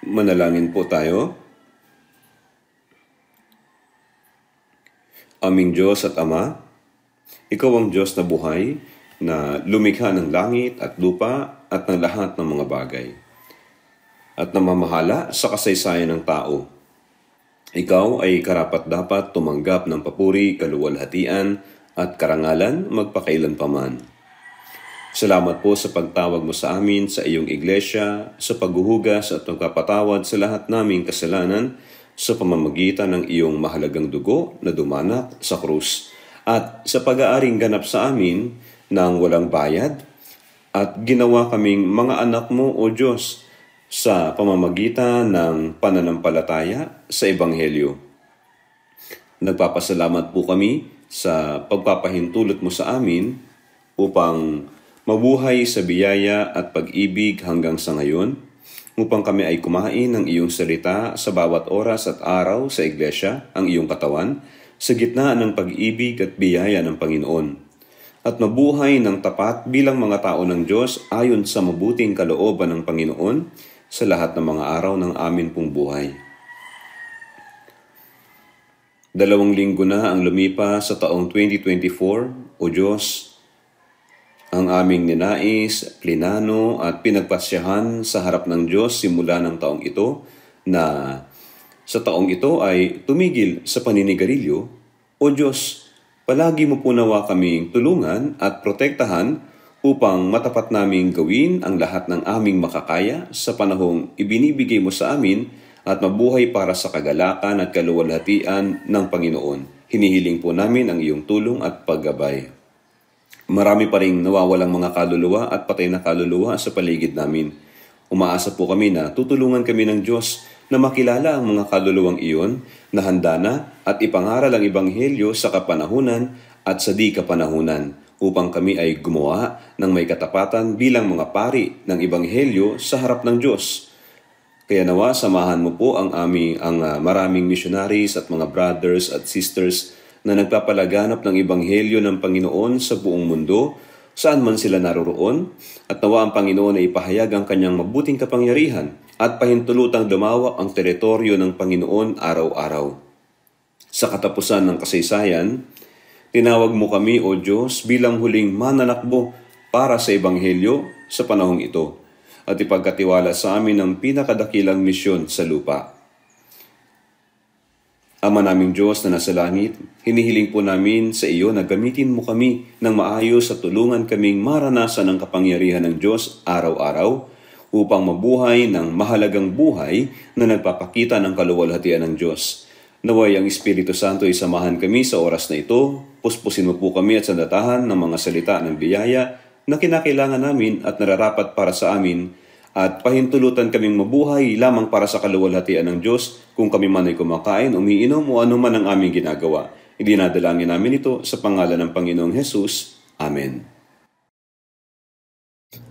Manalangin po tayo. Aming Diyos at Ama, Ikaw ang Diyos na buhay na lumikha ng langit at lupa at ng lahat ng mga bagay at namamahala sa kasaysayan ng tao. Ikaw ay karapat-dapat tumanggap ng papuri, kaluwalhatian at karangalan magpakailanpaman. Salamat po sa pagtawag mo sa amin sa iyong iglesia, sa paghuhugas at pagpapatawad sa lahat naming kasalanan sa pamamagitan ng iyong mahalagang dugo na dumanak sa krus at sa pag-aaring ganap sa amin ng walang bayad at ginawa kaming mga anak mo o Diyos sa pamamagitan ng pananampalataya sa Ebanghelyo. Nagpapasalamat po kami sa pagpapahintulot mo sa amin upang mabuhay sa biyaya at pag-ibig hanggang sa ngayon, upang kami ay kumain ng iyong salita sa bawat oras at araw sa iglesia, ang iyong katawan, sa gitna ng pag-ibig at biyaya ng Panginoon, at mabuhay ng tapat bilang mga tao ng Diyos ayon sa mabuting kalooban ng Panginoon sa lahat ng mga araw ng amin pong buhay. 2 linggo na ang lumipas sa taong 2024, O Diyos, ang aming ninais, plinano at pinagpasyahan sa harap ng Diyos simula ng taong ito na sa taong ito ay tumigil sa paninigarilyo. O Diyos, palagi mo po nawa kaming tulungan at protektahan upang matapat naming gawin ang lahat ng aming makakaya sa panahong ibinibigay mo sa amin at mabuhay para sa kagalakan at kaluwalhatian ng Panginoon. Hinihiling po namin ang iyong tulong at paggabay. Marami pa rin nawawalang mga kaluluwa at patay na kaluluwa sa paligid namin. Umaasa po kami na tutulungan kami ng Diyos na makilala ang mga kaluluwang iyon na handa na at ipangaral ang Ebanghelyo sa kapanahunan at sa di kapanahunan upang kami ay gumawa ng may katapatan bilang mga pari ng Ebanghelyo sa harap ng Diyos. Kaya nawa samahan mo po ang maraming missionaries at mga brothers at sisters na nagpapalaganap ng Ebanghelyo ng Panginoon sa buong mundo, saan man sila naroroon, at nawa ang Panginoon ay ipahayag ang kanyang mabuting kapangyarihan at pahintulutang lumawak ang teritoryo ng Panginoon araw-araw. Sa katapusan ng kasaysayan, tinawag mo kami, O Diyos, bilang huling mananakbo para sa Ebanghelyo sa panahong ito, at ipagkatiwala sa amin ang pinakadakilang misyon sa lupa. Ama naming Diyos na nasa langit, hinihiling po namin sa iyo na gamitin mo kami ng maayos at tulungan kaming maranasan ang kapangyarihan ng Diyos araw-araw upang mabuhay ng mahalagang buhay na nagpapakita ng kaluwalhatian ng Diyos. Naway ang Espiritu Santo ay samahan kami sa oras na ito, puspusin mo po kami at sandatahan ng mga salita ng biyaya na kinakailangan namin at nararapat para sa amin, at pahintulutan kaming mabuhay lamang para sa kaluwalhatian ng Diyos kung kami man ay kumakain, umiinom o anuman ang aming ginagawa. Idinadalangin namin ito sa pangalan ng Panginoong Hesus. Amen.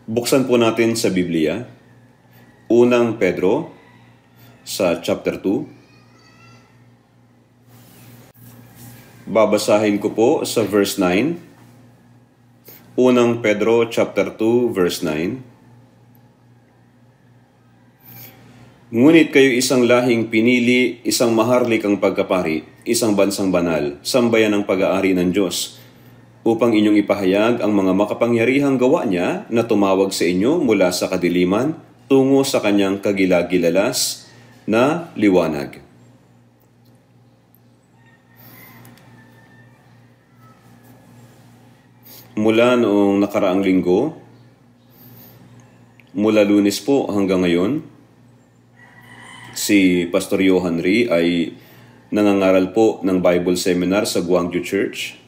Buksan po natin sa Biblia, unang Pedro sa chapter 2. Babasahin ko po sa verse 9. Unang Pedro chapter 2 verse 9. Ngunit kayo isang lahing pinili, isang maharlikang pagkapari, isang bansang banal, sambayan ng pag-aari ng Diyos, upang inyong ipahayag ang mga makapangyarihang gawa niya na tumawag sa inyo mula sa kadiliman tungo sa kanyang kagilagilalas na liwanag. Mula noong nakaraang linggo, mula Lunes po hanggang ngayon, si Pastor Johan Ri ay nangangaral po ng Bible Seminar sa Gwangju Church.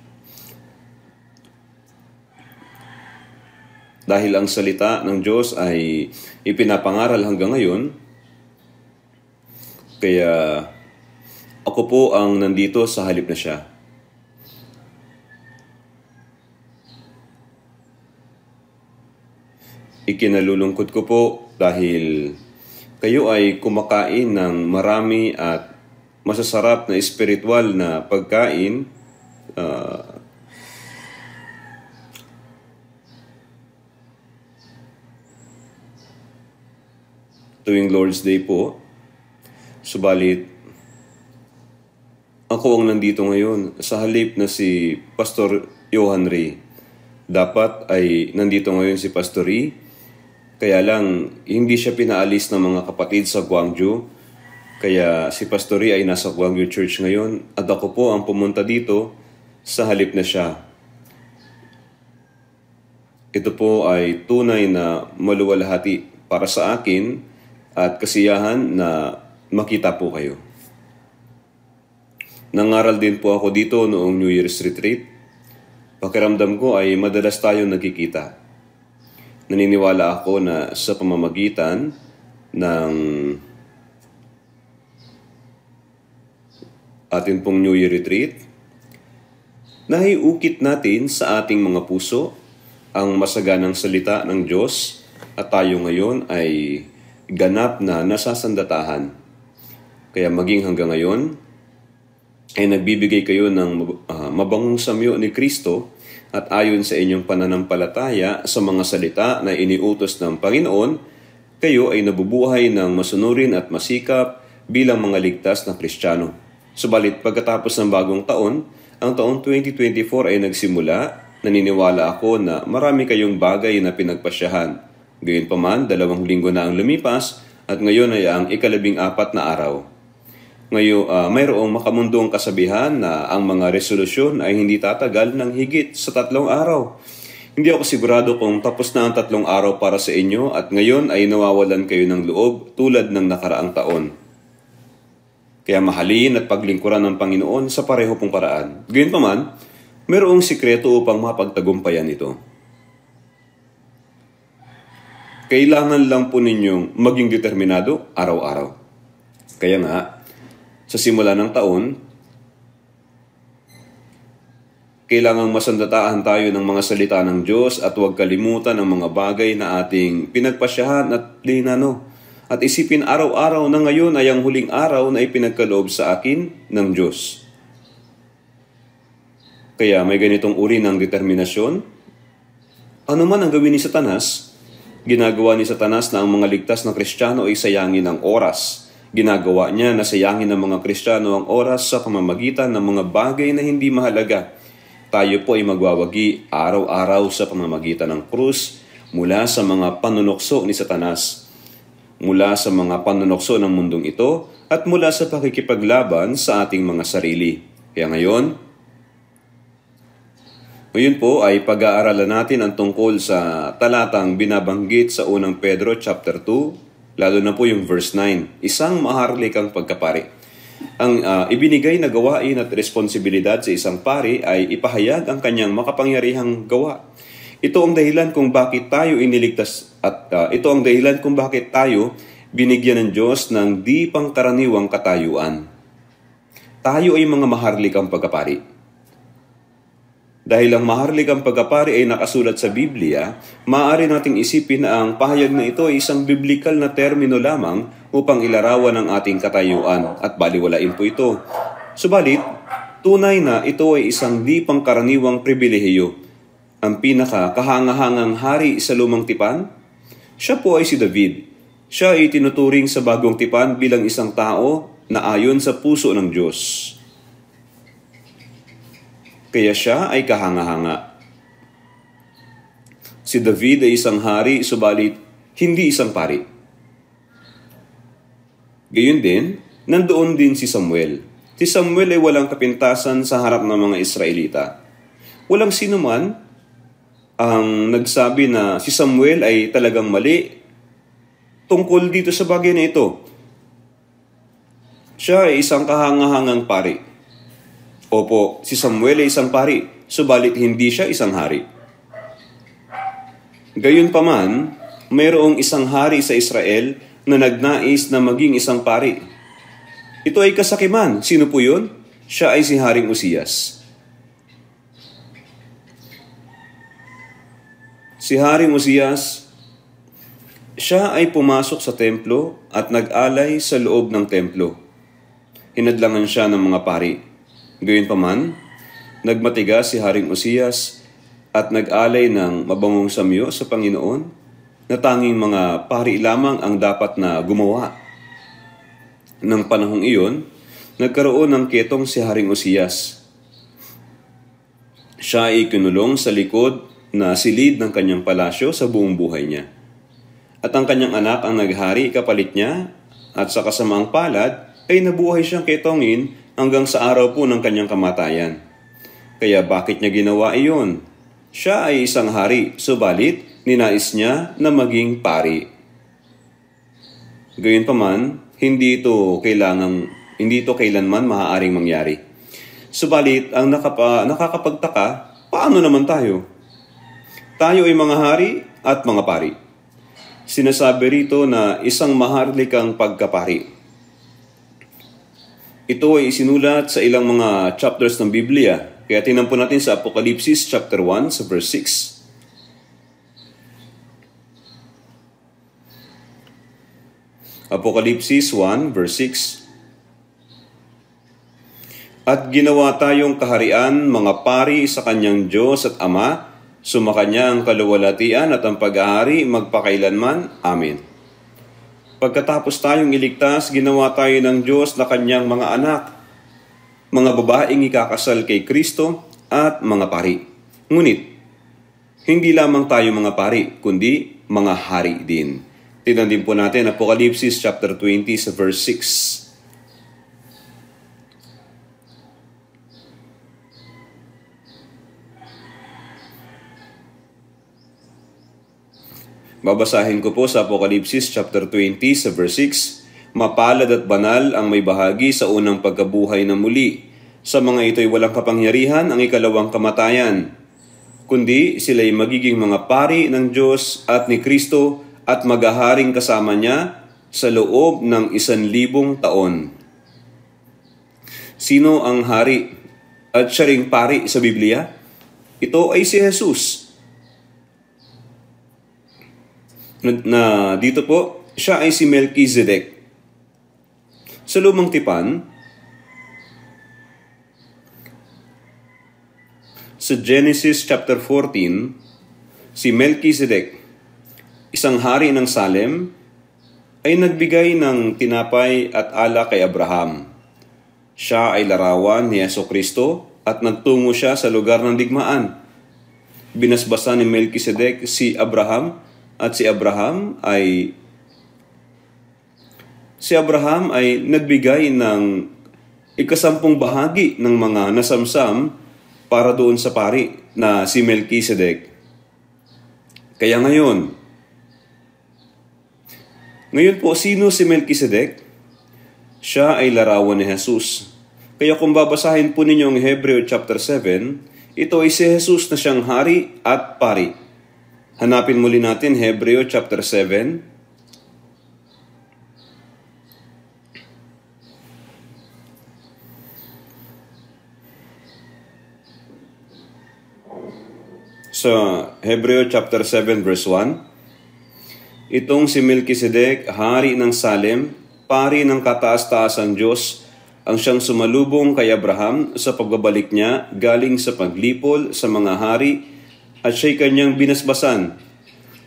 Dahil ang salita ng Diyos ay ipinapangaral hanggang ngayon, kaya ako po ang nandito sa halip na siya. Ikinalulungkot ko po dahil kayo ay kumakain ng marami at masasarap na espiritual na pagkain, tuwing Lord's Day po. Subalit, ako ang nandito ngayon sa halip na si Pastor Johan Ray. Dapat ay nandito ngayon si Pastor Ray. Kaya lang, hindi siya pinaalis ng mga kapatid sa Gwangju. Kaya si Pastor Ray ay nasa Gwangju Church ngayon. At ako po ang pumunta dito sa halip na siya. Ito po ay tunay na maluwalhati para sa akin at kasiyahan na makita po kayo. Nangaral din po ako dito noong New Year's Retreat. Pakiramdam ko ay madalas tayong nagkikita. Naniniwala ako na sa pamamagitan ng atin pong New Year Retreat, nahiukit natin sa ating mga puso ang masaganang salita ng Diyos at tayo ngayon ay ganap na nasasandatahan. Kaya maging hanggang ngayon ay nagbibigay kayo ng mabangong samyo ni Kristo at ayon sa inyong pananampalataya sa mga salita na iniutos ng Panginoon, kayo ay nabubuhay ng masunurin at masikap bilang mga ligtas na Kristiyano. Subalit pagkatapos ng bagong taon, ang taong 2024 ay nagsimula. Naniniwala ako na marami kayong bagay na pinagpasyahan. Gayunpaman, 2 linggo na ang lumipas at ngayon ay ang 14 na araw. Ngayon, mayroong makamundong kasabihan na ang mga resolusyon ay hindi tatagal ng higit sa 3 araw. Hindi ako sigurado kung tapos na ang 3 araw para sa inyo at ngayon ay nawawalan kayo ng loob tulad ng nakaraang taon. Kaya mahalin at paglingkuran ng Panginoon sa pareho pong paraan. Gayunpaman, mayroong sikreto upang mapagtagumpayan ito. Kailangan lang po ninyong maging determinado araw-araw. Kaya nga, sa simula ng taon, kailangang masandataan tayo ng mga salita ng Diyos at huwag kalimutan ang mga bagay na ating pinagpasyahan at plinano. At isipin araw-araw na ngayon ay ang huling araw na ipinagkaloob sa akin ng Diyos. Kaya may ganitong uri ng determinasyon. Ano man ang gawin ni Satanas, ginagawa ni Satanas na ang mga ligtas na Kristiyano ay sayangin ng oras. Ginagawa niya na sayangin ng mga Kristiyano ang oras sa pamamagitan ng mga bagay na hindi mahalaga. Tayo po ay magwawagi araw-araw sa pamamagitan ng krus mula sa mga panunokso ni Satanas, mula sa mga panunokso ng mundong ito, at mula sa pakikipaglaban sa ating mga sarili. Kaya ngayon po ay pag-aaralan natin ang tungkol sa talatang binabanggit sa unang Pedro chapter 2, lalo na po yung verse 9, isang maharlikang pagkapari. Ang ibinigay na gawain at responsibilidad sa isang pari ay ipahayag ang kanyang makapangyarihang gawa. Ito ang dahilan kung bakit tayo iniligtas at ito ang dahilan kung bakit tayo binigyan ng Diyos ng di pangkaraniwang katayuan. Tayo ay mga maharlikang pagkapari. Dahil ang maharlikang pagkapari ay nakasulat sa Biblia, maaari nating isipin na ang pahayag na ito ay isang biblikal na termino lamang upang ilarawan ang ating katayuan at baliwalain po ito. Subalit, tunay na ito ay isang di pangkaraniwang pribilehiyo. Ang pinaka-kahangahangang hari sa lumang tipan, siya po ay si David. Siya ay tinuturing sa bagong tipan bilang isang tao na ayon sa puso ng Diyos. Kaya siya ay kahanga-hanga. Si David ay isang hari, subalit hindi isang pari. Gayon din, nandoon din si Samuel. Si Samuel ay walang kapintasan sa harap ng mga Israelita. Walang sino man ang nagsabi na si Samuel ay talagang mali tungkol dito sa bagay na ito. Siya ay isang kahangahangang pari. Opo, si Samuel ay isang pari, subalit hindi siya isang hari. Gayunpaman, mayroong isang hari sa Israel na nagnais na maging isang pari. Ito ay kasakiman. Sino po yun? Siya ay si Haring Uzzias. Si Haring Uzzias, siya ay pumasok sa templo at nag-alay sa loob ng templo. Hinadlangan siya ng mga pari. Gayunpaman, nagmatigas si Haring Uzzias at nag-alay ng mabangong samyo sa Panginoon. na tanging mga pari lamang ang dapat na gumawa. Nang panahong iyon, nagkaroon ng ketong si Haring Uzzias. Siya ay kinulong sa likod na silid ng kanyang palasyo sa buong buhay niya. At ang kanyang anak ang naghari kapalit niya, at sa kasamaang palad ay nabuhay siyang ketongin hanggang sa araw po ng kanyang kamatayan. Kaya bakit niya ginawa iyon? Siya ay isang hari, subalit ninais niya na maging pari. Gayunpaman, hindi ito kailanman maaaring mangyari. Subalit, ang nakakapagtaka, paano naman tayo? Tayo ay mga hari at mga pari. Sinasabi rito na isang maharlikang pagkapari. Ito ay isinulat sa ilang mga chapters ng Biblia. Kaya tingnan po natin sa Apokalipsis chapter 1 sa verse 6. Apokalipsis 1 verse 6. At ginawa tayong kaharian, mga pari sa kanyang Diyos at Ama, sumakanya ang kaluwalhatian at ang pag-aari magpakailanman. Amen. Pagkatapos tayong iligtas, ginawa tayo ng Diyos na kanyang mga anak, mga babaeng ikakasal kay Kristo at mga pari. Ngunit, hindi lamang tayo mga pari, kundi mga hari din. Tignan din po natin Apokalipsis chapter 20 sa verse 6. Babasahin ko po sa Apokalipsis chapter 20 sa verse 6. Mapalad at banal ang may bahagi sa unang pagkabuhay na muli. Sa mga ito'y walang kapangyarihan ang ikalawang kamatayan, kundi sila'y magiging mga pari ng Diyos at ni Kristo at maghaharing kasama niya sa loob ng 1,000 taon. Sino ang hari at siya ring pari sa Biblia? Ito ay si Jesus. Na dito po, siya ay si Melchizedek. Sa Lumang Tipan, sa Genesis chapter 14, si Melchizedek, isang hari ng Salem, ay nagbigay ng tinapay at alak kay Abraham. Siya ay larawan ni Jesucristo at nagtungo siya sa lugar ng digmaan. Binasbasan ni Melchizedek si Abraham at si Abraham ay nagbigay ng 10 bahagi ng mga nasamsam para doon sa pari na si Melchizedek. Kaya ngayon po, sino si Melchizedek? Siya ay larawan ni Jesus. Kaya kung babasahin po ninyo ang Hebreo chapter 7, ito ay si Jesus na siyang hari at pari. Hanapin muli natin Hebreo chapter 7. Sa Hebreo chapter 7 verse 1, itong si Melchizedek, hari ng Salem, pari ng kataas-taasan Diyos, ang siyang sumalubong kay Abraham sa pagbabalik niya galing sa paglipol sa mga hari at siya'y kanyang binasbasan.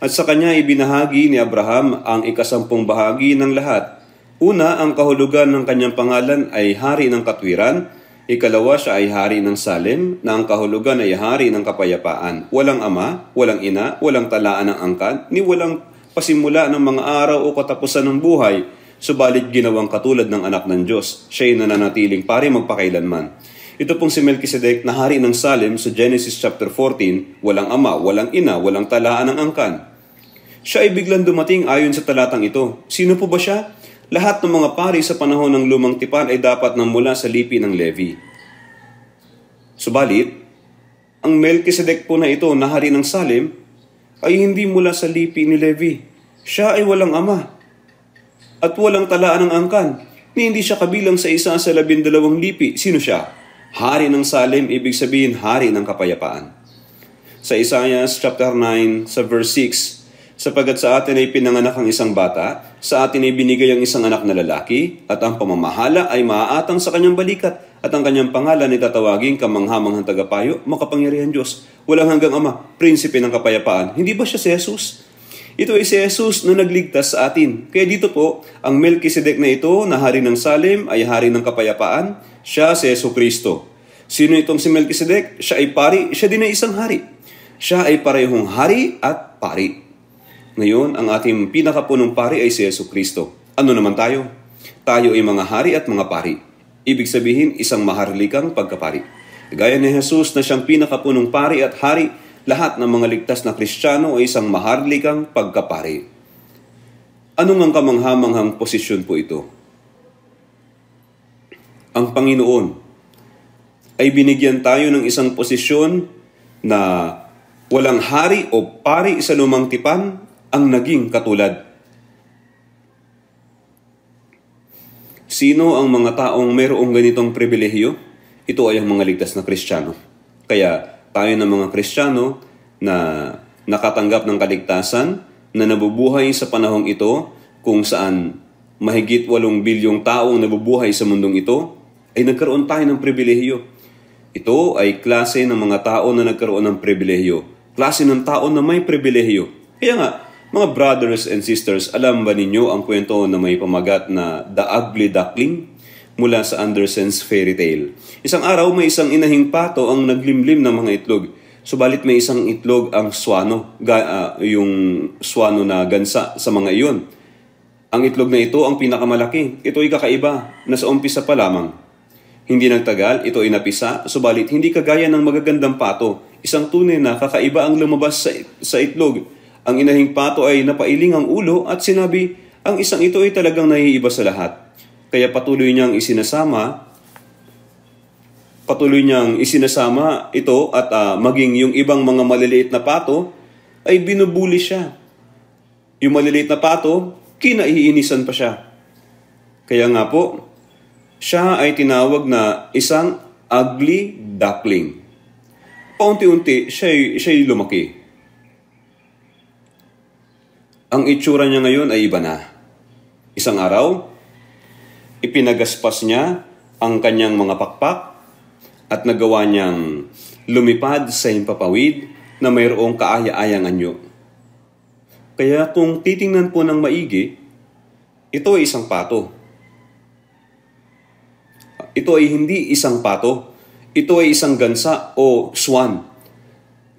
At sa kanya ibinahagi ni Abraham ang 10 bahagi ng lahat. Una, ang kahulugan ng kanyang pangalan ay hari ng katwiran. Ikalawa, siya ay hari ng Salem, na ang kahulugan ay hari ng kapayapaan. Walang ama, walang ina, walang talaan ng angkan, ni walang pasimula ng mga araw o katapusan ng buhay, subalit ginawang katulad ng anak ng Diyos. Siya'y nananatiling pari magpakailanman. Ito pong si Melchizedek na hari ng Salem sa Genesis chapter 14, walang ama, walang ina, walang talaan ng angkan. Siya ay biglang dumating ayon sa talatang ito. Sino po ba siya? Lahat ng mga pari sa panahon ng Lumang Tipan ay dapat nang mula sa lipi ng Levi. Subalit, ang Melchizedek po na ito na hari ng Salem ay hindi mula sa lipi ni Levi. Siya ay walang ama at walang talaan ng angkan. Hindi siya kabilang sa isa sa 12 lipi. Sino siya? Hari ng Salem, ibig sabihin hari ng kapayapaan. Sa Isaiah chapter 9 sa verse 6, sapagat sa atin ay pinanganak ang isang bata, sa atin ay binigay ang isang anak na lalaki, at ang pamamahala ay maaatang sa kanyang balikat, at ang kanyang pangalan ay tatawaging kamanghamanghang tagapayo, makapangyarihan Diyos, walang hanggang ama, prinsipe ng kapayapaan. Hindi ba siya si Jesus? Ito ay si Jesus na nagligtas sa atin. Kaya dito po, ang Melchizedek na ito, na hari ng Salem, ay hari ng kapayapaan. Siya si Jesucristo. Sino itong si Melchizedek? Siya ay pari, siya din ay isang hari. Siya ay parehong hari at pari. Ngayon, ang ating pinakapunong pari ay si Jesucristo. Ano naman tayo? Tayo ay mga hari at mga pari. Ibig sabihin, isang maharlikang pagkapari. Gaya ni Jesus na siyang pinakapunong pari at hari, lahat ng mga ligtas na Kristiyano ay isang maharlikang pagkapari. Anong ang kamanghamanghang posisyon po ito? Ang Panginoon ay binigyan tayo ng isang posisyon na walang hari o pari sa lumang tipan ang naging katulad. Sino ang mga taong mayroong ganitong pribilehiyo? Ito ay ang mga ligtas na Kristiyano. Kaya tayo ng mga Kristiyano na nakatanggap ng kaligtasan, na nabubuhay sa panahong ito kung saan mahigit 8 bilyong taong nabubuhay sa mundong ito, ay nagkaroon tayo ng pribilehiyo. Ito ay klase ng mga tao na nagkaroon ng pribilehiyo. Klase ng tao na may pribilehiyo. Kaya nga, mga brothers and sisters, alam ba ninyo ang kwento na may pamagat na The Ugly Duckling? Mula sa Andersen's Fairy Tale. Isang araw, may isang inahing pato ang naglimlim ng mga itlog. Subalit may isang itlog ang swano, yung swano na gansa sa mga iyon. Ang itlog na ito ang pinakamalaki. Ito ay kakaiba na sa umpisa pa lamang. Hindi nagtagal, ito ay napisa, subalit hindi kagaya ng magagandang pato. Isang tunay na kakaiba ang lumabas sa itlog. Ang inahing pato ay napailing ang ulo at sinabi, ang isang ito ay talagang naiiba sa lahat. Kaya patuloy niyang isinasama ito at maging yung ibang mga maliliit na pato ay binubuli siya. Yung maliliit na pato, kinaiinisan pa siya. Kaya nga po, siya ay tinawag na isang ugly duckling. Paunti-unti, siya'y lumaki. Ang itsura niya ngayon ay iba na. Isang araw, ipinagaspas niya ang kanyang mga pakpak at nagawa niyang lumipad sa himpapawid na mayroong kaaya-ayang anyo. Kaya kung titingnan po ng maigi, ito ay isang pato. Ito ay hindi isang pato. Ito ay isang gansa o swan.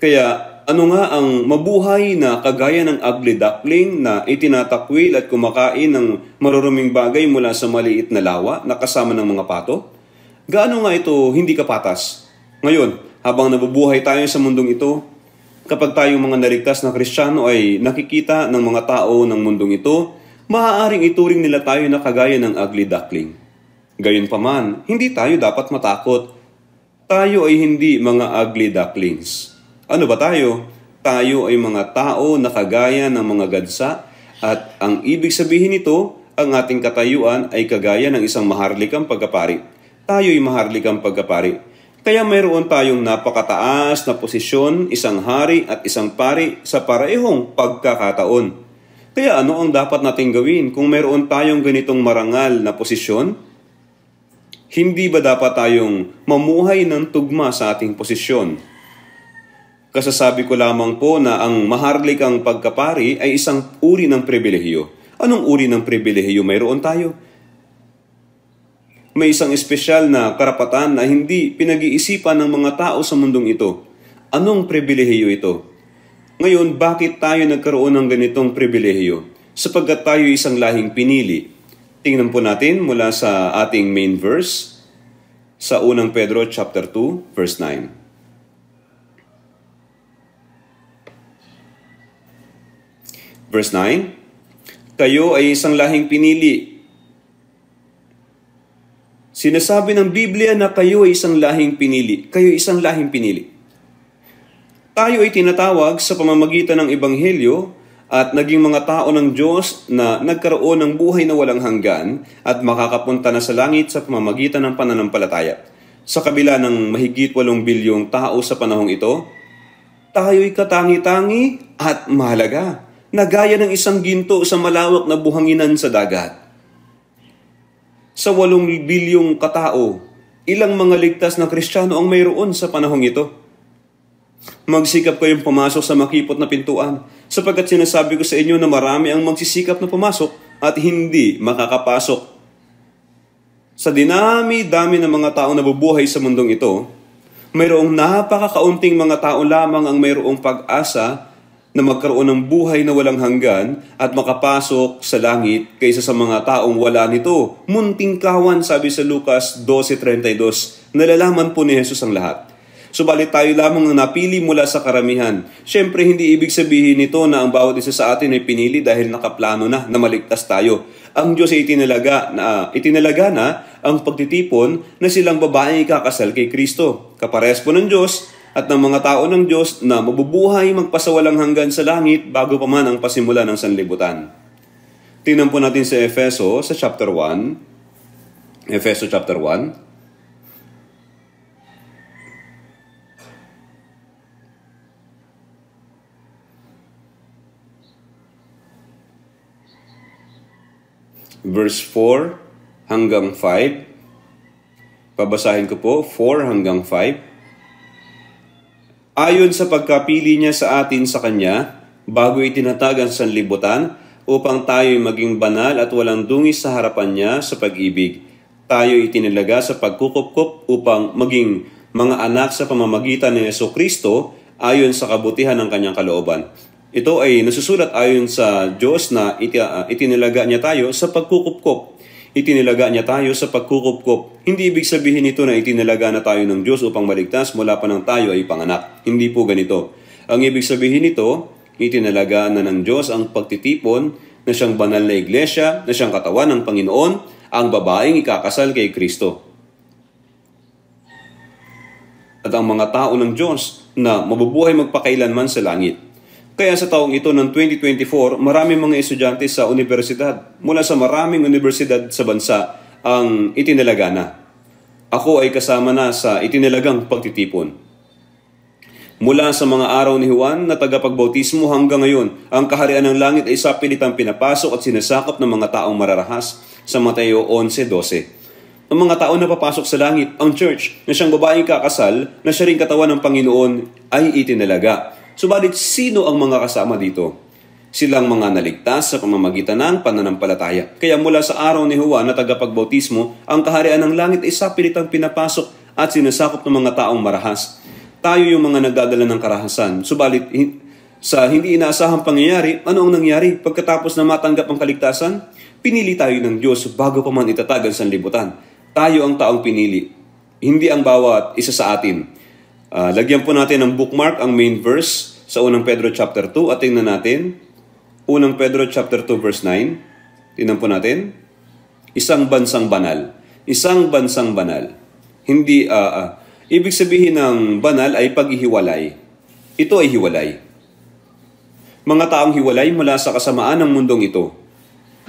Kaya ano nga ang mabuhay na kagaya ng ugly duckling na itinatakwil at kumakain ng maruruming bagay mula sa maliit na lawa na kasama ng mga pato? Gaano nga ito hindi kapatas? Ngayon, habang nabubuhay tayo sa mundong ito, kapag tayong mga naligtas na Kristiyano ay nakikita ng mga tao ng mundong ito, maaaring ituring nila tayo na kagaya ng ugly duckling. Gayunpaman, hindi tayo dapat matakot. Tayo ay hindi mga ugly ducklings. Ano ba tayo? Tayo ay mga tao na kagaya ng mga gansa at ang ibig sabihin nito, ang ating katayuan ay kagaya ng isang maharlikang pagkapari. Tayo ay maharlikang pagkapari. Kaya mayroon tayong napakataas na posisyon, isang hari at isang pari sa parehong pagkakataon. Kaya ano ang dapat nating gawin kung mayroon tayong ganitong marangal na posisyon? Hindi ba dapat tayong mamuhay ng tugma sa ating posisyon? Kasasabi ko lamang po na ang maharlikang pagkapari ay isang uri ng pribilehiyo. Anong uri ng pribilehiyo mayroon tayo? May isang espesyal na karapatan na hindi pinag-iisipan ng mga tao sa mundong ito. Anong pribilehiyo ito? Ngayon, bakit tayo nagkaroon ng ganitong pribilehiyo? Sapagkat tayo isang lahing pinili. Tingnan po natin mula sa ating main verse sa 1 Pedro chapter 2, verse 9. Verse 9, kayo ay isang lahing pinili. Sinasabi ng Biblia na kayo ay isang lahing pinili. Kayo ay isang lahing pinili. Tayo ay tinatawag sa pamamagitan ng Ebanghelyo at naging mga tao ng Diyos na nagkaroon ng buhay na walang hanggan at makakapunta na sa langit sa pamamagitan ng pananampalataya. Sa kabila ng mahigit 8 bilyong tao sa panahong ito, tayo'y katangi-tangi at mahalaga, na gaya ng isang ginto sa malawak na buhanginan sa dagat. Sa 8 bilyong katao, ilang mga ligtas na Kristiyano ang mayroon sa panahong ito? Magsikap kayong pumasok sa makipot na pintuan, sapagkat sinasabi ko sa inyo na marami ang magsisikap na pumasok at hindi makakapasok. Sa dinami-dami ng mga taong nabubuhay sa mundong ito, mayroong napakakaunting mga tao lamang ang mayroong pag-asa na magkaroon ng buhay na walang hanggan at makapasok sa langit kaysa sa mga taong wala nito. Munting kawan, sabi sa Lucas 12:32, nalalaman po ni Jesus ang lahat. Subalit tayo lamang ang napili mula sa karamihan. Siyempre, hindi ibig sabihin nito na ang bawat isa sa atin ay pinili dahil nakaplano na maligtas tayo. Ang Diyos ay itinalaga na ang pagtitipon na silang babaeng ikakasal kay Kristo. Kaparehas po ng Diyos at ng mga tao ng Diyos na mabubuhay magpasawalang hanggan sa langit bago pa man ang pasimula ng sanlibutan. Tingnan po natin sa Efeso sa chapter 1. Efeso chapter 1. Verse 4 hanggang 5. Pabasahin ko po, 4 hanggang 5. Ayon sa pagkapili niya sa atin sa Kanya, bago itinatag ang sanlibutan, upang tayo'y maging banal at walang dungis sa harapan niya sa pag-ibig. Tayo itinilaga sa pagkukupkup upang maging mga anak sa pamamagitan ni Jesucristo ayon sa kabutihan ng Kanyang kalooban. Ito ay nasusulat ayon sa Diyos na itinilaga niya tayo sa pagkukupkup. Itinilaga niya tayo sa pagkukupkup. Hindi ibig sabihin nito na itinilaga na tayo ng Diyos upang maligtas mula pa nang tayo ay panganak. Hindi po ganito. Ang ibig sabihin nito, itinilaga na ng Diyos ang pagtitipon na siyang banal na iglesia, na siyang katawan ng Panginoon, ang babaeng ikakasal kay Kristo. At ang mga tao ng Diyos na mabubuhay magpakailanman sa langit. Kaya sa taong ito ng 2024, maraming mga estudyante sa universidad, mula sa maraming universidad sa bansa, ang itinalaga na. Ako ay kasama na sa itinilagang pagtitipon. Mula sa mga araw ni Juan na tagapagbautismo hanggang ngayon, ang kaharian ng langit ay sapilitang pinapasok at sinasakop ng mga taong mararahas sa Mateo 11:12. Ang mga tao na papasok sa langit, ang church, na siyang babaeng kakasal, na siya ring katawan ng Panginoon, ay itinalaga. Subalit, sino ang mga kasama dito? Silang mga naligtas sa pamamagitan ng pananampalataya. Kaya mula sa araw ni Juan na tagapagbautismo, ang kaharian ng langit ay sapilitang pinapasok at sinasakop ng mga taong marahas. Tayo yung mga nagdadala ng karahasan. Subalit, sa hindi inaasahang pangyayari, ano ang nangyari? Pagkatapos na matanggap ang kaligtasan, pinili tayo ng Diyos bago pa man itatag ang sanlibutan. Tayo ang taong pinili, hindi ang bawat isa sa atin. Lagyan po natin ng bookmark ang main verse sa unang Pedro chapter 2 at tingnan natin. Unang Pedro chapter 2 verse 9. Tingnan po natin. Isang bansang banal. Isang bansang banal. Hindi, ibig sabihin ng banal ay paghihiwalay. Ito ay hiwalay. Mga taong hiwalay mula sa kasamaan ng mundong ito.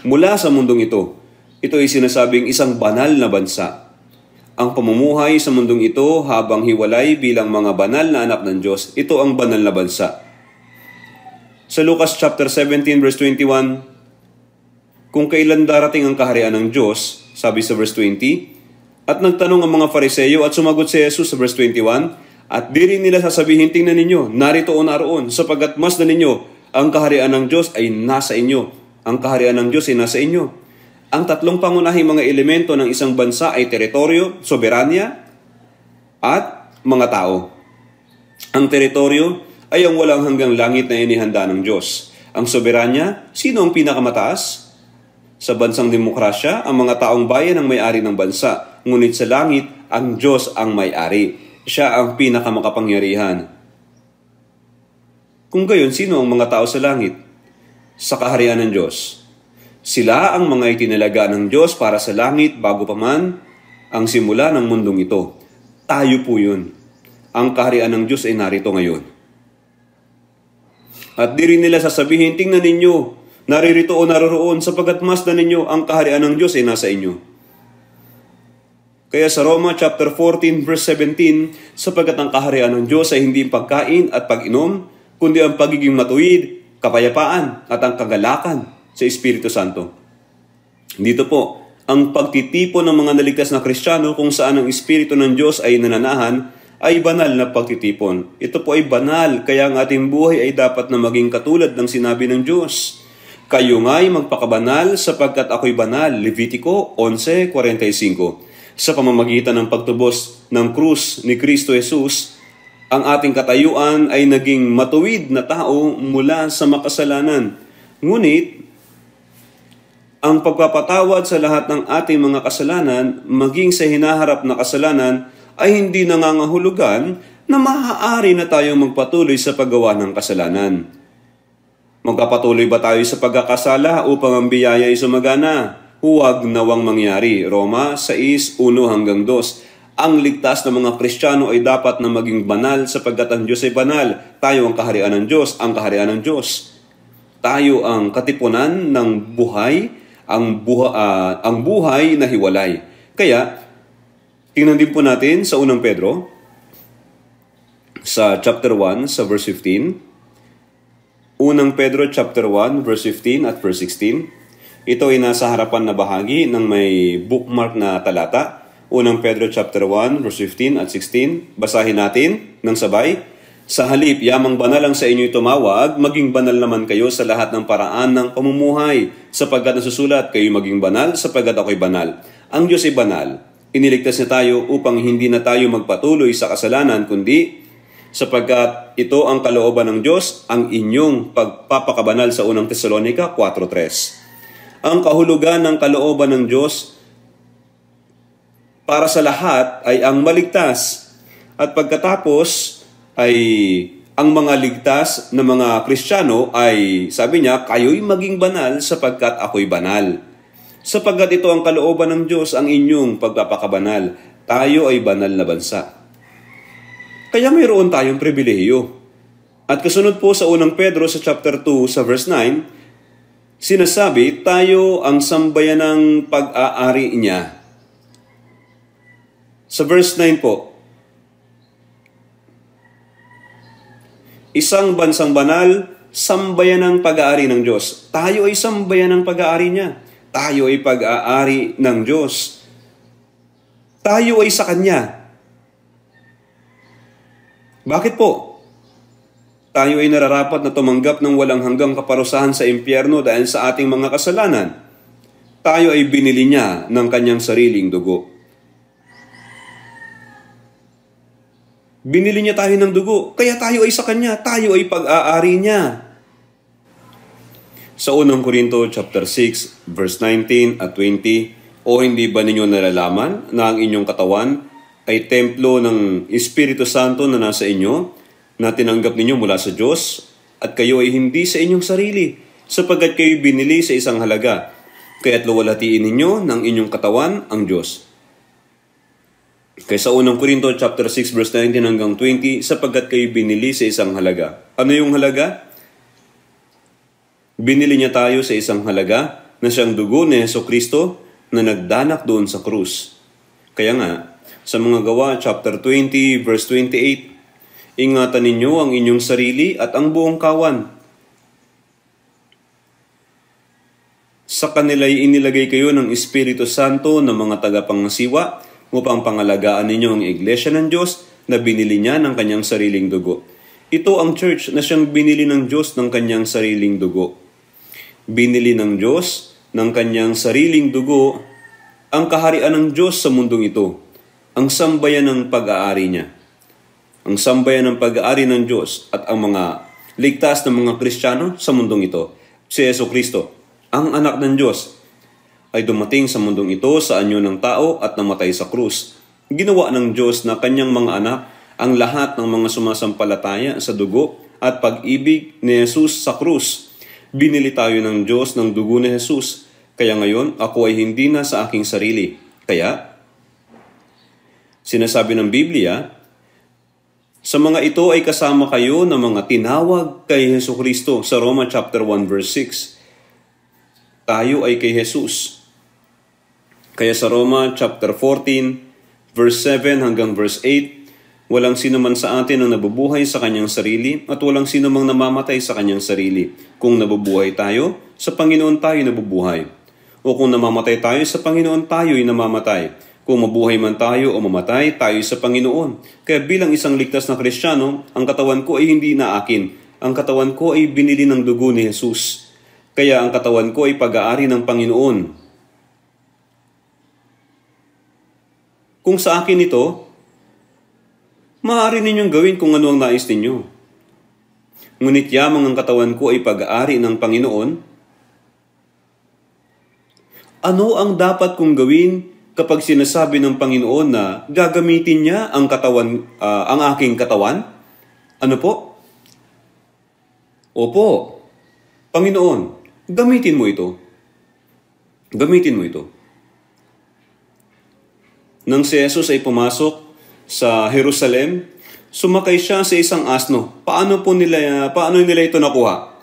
Mula sa mundong ito, ito ay sinasabing isang banal na bansa. Ang pamumuhay sa mundong ito habang hiwalay bilang mga banal na anak ng Diyos, ito ang banal na bansa. Sa Lucas chapter 17 verse 21, kung kailan darating ang kaharian ng Diyos, sabi sa verse 20, at nagtanong ang mga Fariseo at sumagot si Jesus sa verse 21, at di rin nila sasabihin, tingnan ninyo, narito o naroon, sapagkat mas na ninyo, ang kaharian ng Diyos ay nasa inyo. Ang kaharian ng Diyos ay nasa inyo. Ang tatlong pangunahing mga elemento ng isang bansa ay teritoryo, soberanya, at mga tao. Ang teritoryo ay ang walang hanggang langit na inihanda ng Diyos. Ang soberanya, sino ang pinakamataas? Sa bansang demokrasya, ang mga taong bayan ang may-ari ng bansa. Ngunit sa langit, ang Diyos ang may-ari. Siya ang pinakamakapangyarihan. Kung gayon, sino ang mga tao sa langit? Sa kaharian ng Diyos. Sila ang mga itinalaga ng Diyos para sa langit bago pa man ang simula ng mundong ito. Tayo po yun. Ang kaharian ng Diyos ay narito ngayon. At di rin nila sasabihin, tingnan ninyo, naririto o naroroon sapagkat masdan ninyo ang kaharian ng Diyos ay nasa inyo. Kaya sa Roma chapter 14 verse 17, sapagkat ang kaharian ng Diyos ay hindi pagkain at pag-inom, kundi ang pagiging matuwid, kapayapaan at ang kagalakan sa Espiritu Santo. Dito po, ang pagtitipon ng mga naligtas na Kristiyano kung saan ang Espiritu ng Diyos ay nananahan ay banal na pagtitipon. Ito po ay banal, kaya ang ating buhay ay dapat na maging katulad ng sinabi ng Diyos. Kayo nga'y magpakabanal sapagkat ako'y banal. Levitico 11:45. Sa pamamagitan ng pagtubos ng krus ni Kristo Jesus, ang ating katayuan ay naging matuwid na tao mula sa makasalanan. Ngunit, ang pagpapatawad sa lahat ng ating mga kasalanan, maging sa hinaharap na kasalanan, ay hindi nangangahulugan na maaari na tayong magpatuloy sa paggawa ng kasalanan. Magpapatuloy ba tayo sa pagkakasala upang ang biyaya ay sumagana? Huwag nawang mangyari. Roma 6:1-2. Ang ligtas na mga Kristiyano ay dapat na maging banal sapagkat ang Diyos ay banal. Tayo ang kaharian ng Diyos, ang kaharian ng Diyos. Tayo ang katipunan ng buhay, ang buhay na hiwalay. Kaya, tingnan din po natin sa unang Pedro, sa chapter 1, sa verse 15. Unang Pedro chapter 1, verse 15 at verse 16. Ito ay nasa harapan na bahagi ng may bookmark na talata. Unang Pedro chapter 1, verse 15 at 16. Basahin natin ng sabay. Sa halip, yamang banal ang sa inyo'y tumawag, maging banal naman kayo sa lahat ng paraan ng pamumuhay. Sapagkat nasusulat, kayo maging banal sapagkat ako'y banal. Ang Diyos ay banal. Iniligtas niya tayo upang hindi na tayo magpatuloy sa kasalanan, kundi sapagkat ito ang kalooban ng Diyos, ang inyong pagpapakabanal sa unang Tesalonica 4:3. Ang kahulugan ng kalooban ng Diyos para sa lahat ay ang maligtas. At pagkatapos ay ang mga ligtas na mga Kristiyano ay, sabi niya, kayo'y maging banal sapagkat ako'y banal. Sapagkat ito ang kalooban ng Diyos, ang inyong pagpapakabanal. Tayo ay banal na bansa. Kaya mayroon tayong pribilehiyo. At kasunod po sa unang Pedro sa chapter 2 sa verse 9, sinasabi, tayo ang sambayan ng pag-aari niya. Sa verse 9 po, isang bansang banal, sambayan ng pag-aari ng Diyos. Tayo ay sambayan ng pag-aari niya. Tayo ay pag-aari ng Diyos. Tayo ay sa Kanya. Bakit po? Tayo ay nararapat na tumanggap ng walang hanggang kaparusahan sa impyerno dahil sa ating mga kasalanan. Tayo ay binili niya ng kanyang sariling dugo. Binili niya tayo ng dugo, kaya tayo ay sa kanya, tayo ay pag-aari niya. Sa unang Korinto chapter 6, verse 19 at 20, o hindi ba ninyo nalalaman na ang inyong katawan ay templo ng Espiritu Santo na nasa inyo, na tinanggap ninyo mula sa Diyos, at kayo ay hindi sa inyong sarili, sapagkat kayo binili sa isang halaga, kaya't luwalhatiin ninyo ng inyong katawan ang Diyos. Kaya sa unang Korinto chapter 6 verse 19-20, sapagkat kayo binili sa isang halaga. Ano yung halaga? Binili niya tayo sa isang halaga na siyang dugo ni Jesucristo na nagdanak doon sa krus. Kaya nga, sa mga gawa, chapter 20, verse 28, ingatan ninyo ang inyong sarili at ang buong kawan. Sa kanila'y inilagay kayo ng Espiritu Santo na mga tagapangasiwa upang pangalagaan ninyo ang iglesia ng Diyos na binili niya ng kanyang sariling dugo. Ito ang church na siyang binili ng Diyos ng kanyang sariling dugo. Binili ng Diyos ng kanyang sariling dugo ang kaharian ng Diyos sa mundong ito. Ang sambayan ng pag-aari niya. Ang sambayan ng pag-aari ng Diyos at ang mga ligtas na mga Kristiyano sa mundong ito. Si Jesucristo, ang anak ng Diyos, ay dumating sa mundong ito sa anyo ng tao at namatay sa krus. Ginawa ng Diyos na kanyang mga anak ang lahat ng mga sumasampalataya sa dugo at pag-ibig ni Jesus sa krus. Binili tayo ng Diyos ng dugo ni Jesus. Kaya ngayon, ako ay hindi na sa aking sarili. Kaya, sinasabi ng Biblia, sa mga ito ay kasama kayo ng mga tinawag kay Jesucristo sa Roma chapter 1 verse 6. Tayo ay kay Jesus. Kaya sa Roma chapter 14 verse 7 hanggang verse 8, walang sino man sa atin ang nabubuhay sa kanyang sarili at walang sino mang namamatay sa kanyang sarili. Kung nabubuhay tayo, sa Panginoon tayo nabubuhay. O kung namamatay tayo, sa Panginoon tayo'y namamatay. Kung mabuhay man tayo o mamatay, tayo sa Panginoon. Kaya bilang isang ligtas na Kristiyano, ang katawan ko ay hindi na akin. Ang katawan ko ay binili ng dugo ni Jesus. Kaya ang katawan ko ay pag-aari ng Panginoon. Kung sa akin ito, maaari ninyong gawin kung ano ang nais ninyo. Ngunit yamang ang katawan ko ay pag-aari ng Panginoon, ano ang dapat kong gawin kapag sinasabi ng Panginoon na gagamitin niya ang ang aking katawan? Ano po? Opo, Panginoon, gamitin mo ito. Gamitin mo ito. Nang si Jesus ay pumasok sa Jerusalem, sumakay siya sa isang asno. Paano nila ito nakuha?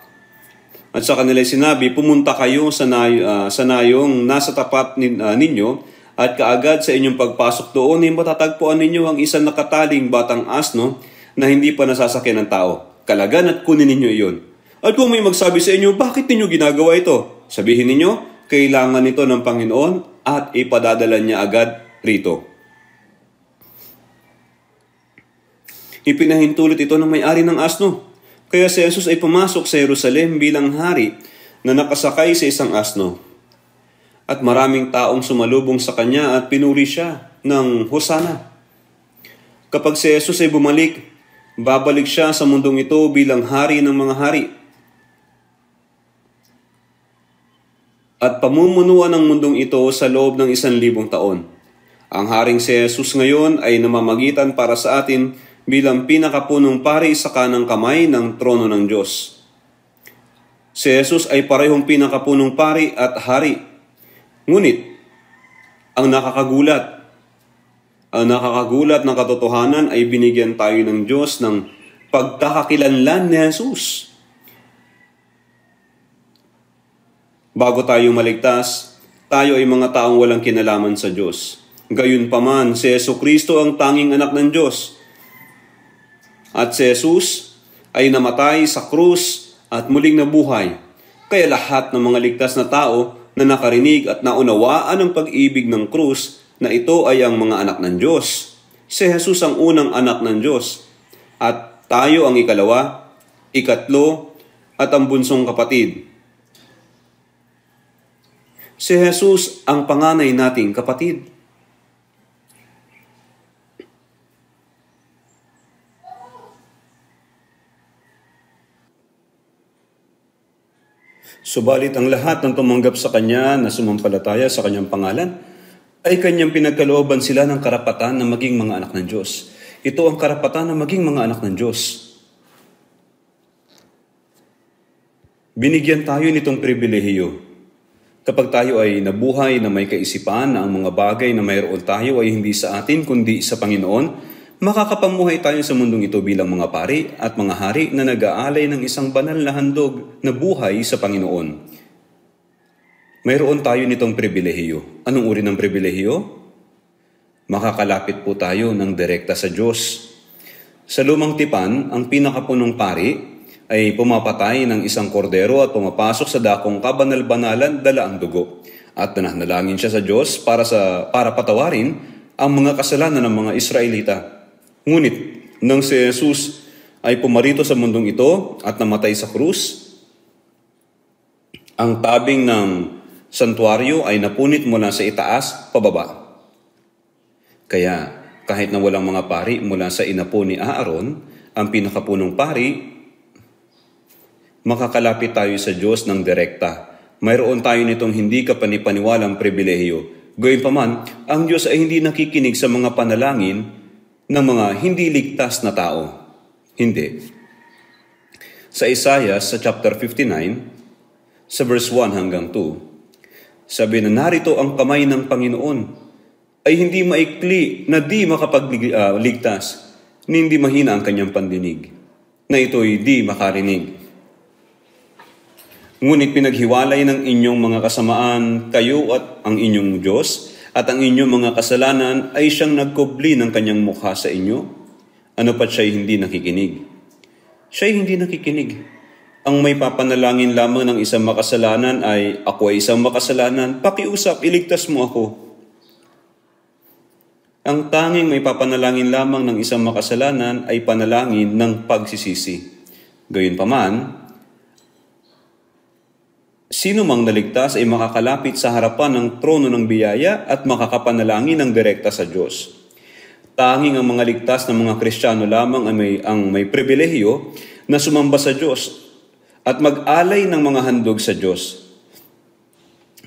At sa kanila sinabi, pumunta kayo sa nayong nasa tapat ninyo, at kaagad sa inyong pagpasok doon ay matatagpuan ninyo ang isang nakataling batang asno na hindi pa nasasakyan ng tao. Kalagan at kunin ninyo iyon. At kung may magsabi sa inyo, bakit ninyo ginagawa ito? Sabihin ninyo, kailangan ito ng Panginoon at ipadadala niya agad rito. Ipinahintulot ito ng may-ari ng asno. Kaya si Jesus ay pumasok sa Jerusalem bilang hari na nakasakay sa isang asno. At maraming taong sumalubong sa kanya at pinuri siya ng Hosana. Kapag si Jesus ay bumalik, babalik siya sa mundong ito bilang hari ng mga hari. At pamumunuan ng mundong ito sa loob ng 1,000 taon. Ang haring si Jesus ngayon ay namamagitan para sa atin bilang pinakapunong pari sa kanang kamay ng trono ng Diyos. Si Jesus ay parehong pinakapunong pari at hari. Ngunit, ang nakakagulat na katotohanan ay binigyan tayo ng Diyos ng pagkakakilanlan ni Jesus. Bago tayo maligtas, tayo ay mga taong walang kinalaman sa Diyos. Gayunpaman, si Jesucristo ang tanging anak ng Diyos. At si Jesus ay namatay sa krus at muling nabuhay. Kaya lahat ng mga ligtas na tao na nakarinig at naunawaan ang pag-ibig ng krus na ito ay ang mga anak ng Diyos. Si Jesus ang unang anak ng Diyos. At tayo ang ikalawa, ikatlo, at ang bunsong kapatid. Si Jesus ang panganay nating kapatid. Subalit ang lahat ng tumanggap sa Kanya na sumampalataya sa Kanyang pangalan, ay Kanyang pinagkalooban sila ng karapatan na maging mga anak ng Diyos. Ito ang karapatan na maging mga anak ng Diyos. Binigyan tayo nitong pribilehiyo. Kapag tayo ay nabuhay na may kaisipan na ang mga bagay na mayroon tayo ay hindi sa atin kundi sa Panginoon, makakapamuhay tayo sa mundong ito bilang mga pari at mga hari na nag-aalay ng isang banal na handog na buhay sa Panginoon. Mayroon tayo nitong pribilehiyo. Anong uri ng pribilehiyo? Makakalapit po tayo ng direkta sa Diyos. Sa lumang tipan, ang pinakapunong pari ay pumapatay ng isang kordero at pumapasok sa dakong kabanal-banalan dala ang dugo. At nananalangin siya sa Diyos para patawarin ang mga kasalanan ng mga Israelita. Ngunit, nang si Jesus ay pumarito sa mundong ito at namatay sa krus, ang tabing ng santuaryo ay napunit mula sa itaas pababa. Kaya, kahit na walang mga pari mula sa inapo ni Aaron, ang pinakapunong pari, makakalapit tayo sa Diyos ng direkta. Mayroon tayo nitong hindi kapanipaniwalang pribilehiyo. Gayunpaman, ang Diyos ay hindi nakikinig sa mga panalangin ng mga hindi ligtas na tao. Hindi. Sa Isaiah, sa chapter 59, sa verse 1 hanggang 2, sabi na narito ang kamay ng Panginoon ay hindi maikli na di makapagligtas, ni hindi mahina ang kanyang pandinig, na ito'y di makarinig. Ngunit pinaghiwalay ng inyong mga kasamaan kayo at ang inyong Diyos, at ang inyong mga kasalanan ay siyang nagkubli ng kanyang mukha sa inyo. Ano pat siya'y hindi nakikinig? Siya'y hindi nakikinig. Ang may papanalangin lamang ng isang makasalanan ay, ako ay isang makasalanan, pakiusap, iligtas mo ako. Ang tanging may papanalangin lamang ng isang makasalanan ay panalangin ng pagsisisi. Gayunpaman, sino mang naligtas ay makakalapit sa harapan ng trono ng biyaya at makakapanalangin ng direkta sa Diyos. Tanging ang mga ligtas na mga Kristiyano lamang ang may pribilehiyo na sumamba sa Diyos at mag-alay ng mga handog sa Diyos.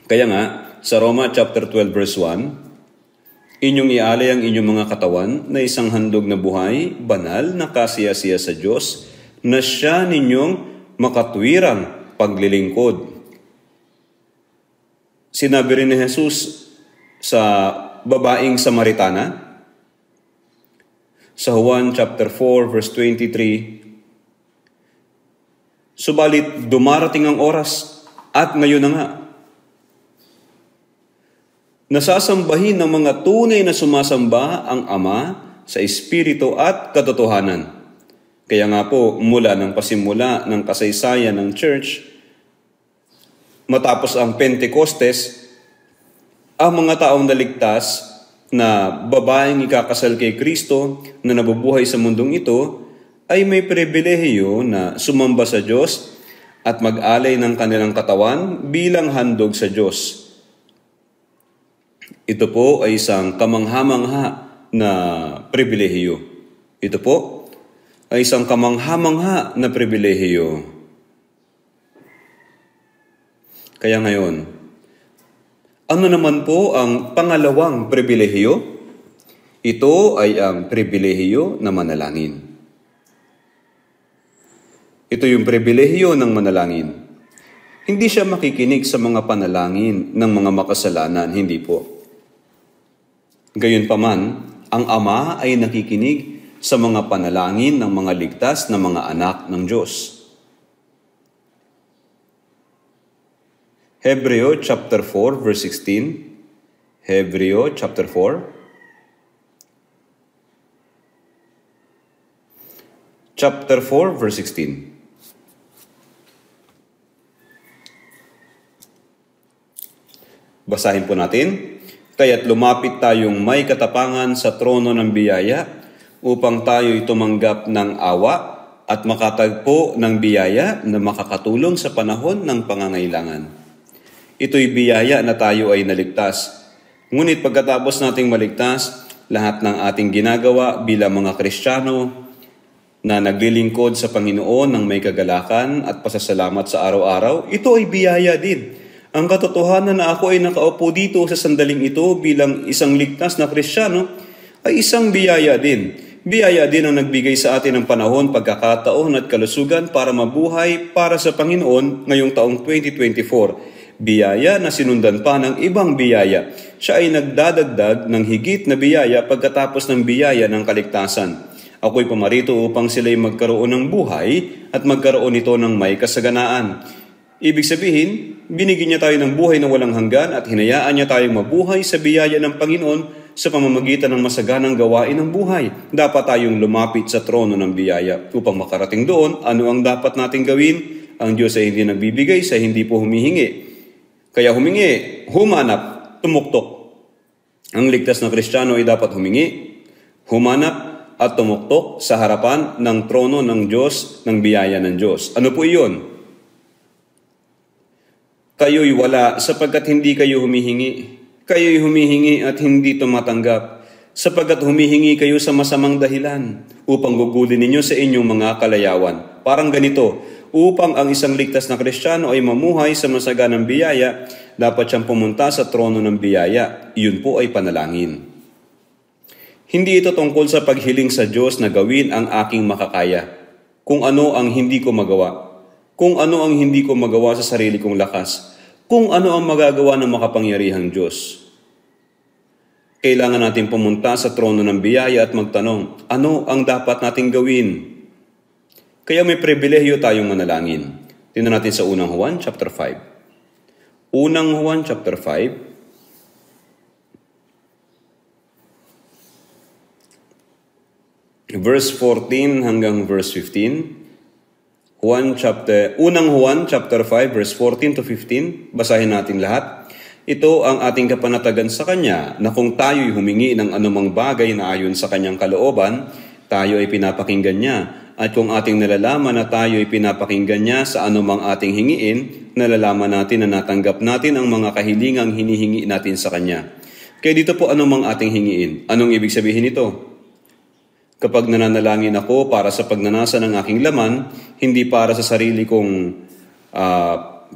Kaya nga, sa Roma chapter 12 verse 1, inyong ialay ang inyong mga katawan na isang handog na buhay, banal na kasiyasiya sa Diyos, na siya ninyong makatwirang paglilingkod. Sinabi rin ni Jesus sa babaeng Samaritana, sa Juan chapter 4 verse 23, subalit dumarating ang oras at ngayon na nga, nasasambahin ng mga tunay na sumasamba ang Ama sa Espiritu at katotohanan. Kaya nga po, mula ng pasimula ng kasaysayan ng Church, matapos ang Pentecostes, ang mga taong naligtas na babaeng ikakasal kay Kristo na nabubuhay sa mundong ito ay may pribilehiyo na sumamba sa Diyos at mag-alay ng kanilang katawan bilang handog sa Diyos. Ito po ay isang kamangha-mangha na pribilehiyo. Ito po ay isang kamangha-mangha na pribilehiyo. Kaya ngayon, ano naman po ang pangalawang pribilehiyo? Ito ay ang pribilehiyo na manalangin. Ito yung pribilehiyo ng manalangin. Hindi siya makikinig sa mga panalangin ng mga makasalanan, hindi po. Gayunpaman, ang Ama ay nakikinig sa mga panalangin ng mga ligtas na mga anak ng Diyos. Hebreo chapter 4 verse 16. Hebreo chapter 4. Chapter 4 verse 16. Basahin po natin. Kaya't lumapit tayong may katapangan sa trono ng biyaya upang tayo'y tumanggap ng awa at makatagpo ng biyaya na makakatulong sa panahon ng pangangailangan. Ito'y biyaya na tayo ay naligtas. Ngunit pagkatapos nating maligtas, lahat ng ating ginagawa bilang mga Kristiyano na naglilingkod sa Panginoon ng may kagalakan at pasasalamat sa araw-araw, ito ay biyaya din. Ang katotohanan na ako ay nakaupo dito sa sandaling ito bilang isang ligtas na Kristiyano ay isang biyaya din. Biyaya din ang nagbigay sa atin ng panahon, pagkakataon at kalusugan para mabuhay para sa Panginoon ngayong taong 2024. Biyaya na sinundan pa ng ibang biyaya. Siya ay nagdadagdag ng higit na biyaya pagkatapos ng biyaya ng kaligtasan. Ako'y pumarito upang sila'y magkaroon ng buhay at magkaroon ito ng may kasaganaan. Ibig sabihin, binigyan niya tayo ng buhay na walang hanggan at hinayaan niya tayong mabuhay sa biyaya ng Panginoon sa pamamagitan ng masaganang gawain ng buhay. Dapat tayong lumapit sa trono ng biyaya. Upang makarating doon, ano ang dapat nating gawin? Ang Diyos ay hindi nagbibigay sa hindi po humihingi. Kaya humingi, humanap, tumuktok. Ang ligtas na Kristiyano ay dapat humingi, humanap at tumuktok sa harapan ng trono ng Diyos, ng biyaya ng Diyos. Ano po iyon? Kayo'y wala sapagkat hindi kayo humihingi. Kayo'y humihingi at hindi tumatanggap sapagkat humihingi kayo sa masamang dahilan upang gugulin ninyo sa inyong mga kalayawan. Parang ganito, upang ang isang ligtas na Kristiyano ay mamuhay sa masaganang biyaya, dapat siyang pumunta sa trono ng biyaya. Iyon po ay panalangin. Hindi ito tungkol sa paghiling sa Diyos na gawin ang aking makakaya, kung ano ang hindi ko magawa. Kung ano ang hindi ko magawa sa sarili kong lakas, kung ano ang magagawa ng makapangyarihang Diyos. Kailangan natin pumunta sa trono ng biyaya at magtanong, ano ang dapat nating gawin? Kaya may pribilehiyo tayong manalangin. Tingnan natin sa unang Juan, chapter 5. Unang Juan, chapter 5, verse 14 hanggang verse 15. Unang Juan chapter 5 verse 14 to 15, basahin natin lahat. Ito ang ating kapanatagan sa Kanya na kung tayo'y humingi ng anumang bagay na ayon sa Kanyang kalooban, tayo ay pinapakinggan niya. At kung ating nalalaman na tayo ay pinapakinggan niya sa anumang ating hingiin, nalalaman natin na natanggap natin ang mga kahilingang hinihingi natin sa Kanya. Kaya dito po anumang ating hingiin. Anong ibig sabihin nito? Kapag nananalangin ako para sa pagnanasa ng aking laman, hindi para sa sarili kong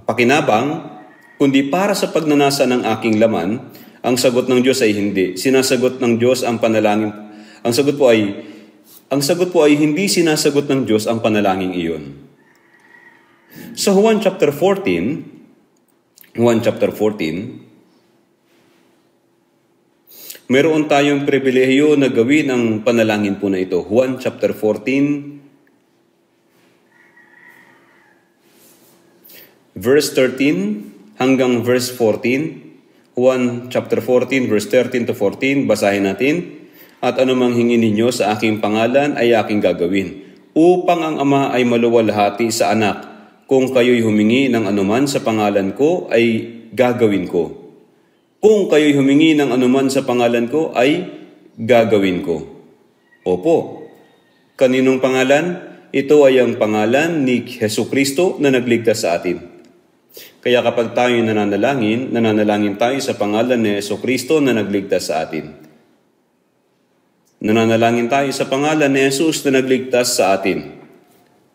pakinabang, kundi para sa pagnanasa ng aking laman, ang sagot ng Diyos ay hindi. Sinasagot ng Diyos ang panalangin. Ang sagot po ay hindi sinasagot ng Diyos ang panalangin iyon. Sa Juan chapter 14, meron tayong pribilehiyo na gawin ang panalangin po na ito. Juan chapter 14, verse 13 hanggang verse 14. Juan chapter 14, verse 13 to 14. Basahin natin. At anumang hingin ninyo sa aking pangalan ay aking gagawin, upang ang Ama ay maluwalhati sa Anak. Kung kayo'y humingi ng anuman sa pangalan ko, ay gagawin ko. Kung kayo'y humingi ng anuman sa pangalan ko, ay gagawin ko. Opo. Kaninong pangalan? Ito ay ang pangalan ni Jesucristo na nagligtas sa atin. Kaya kapag tayo nananalangin tayo sa pangalan ni Jesucristo na nagligtas sa atin. Nananalangin tayo sa pangalan ni Jesus na nagligtas sa atin.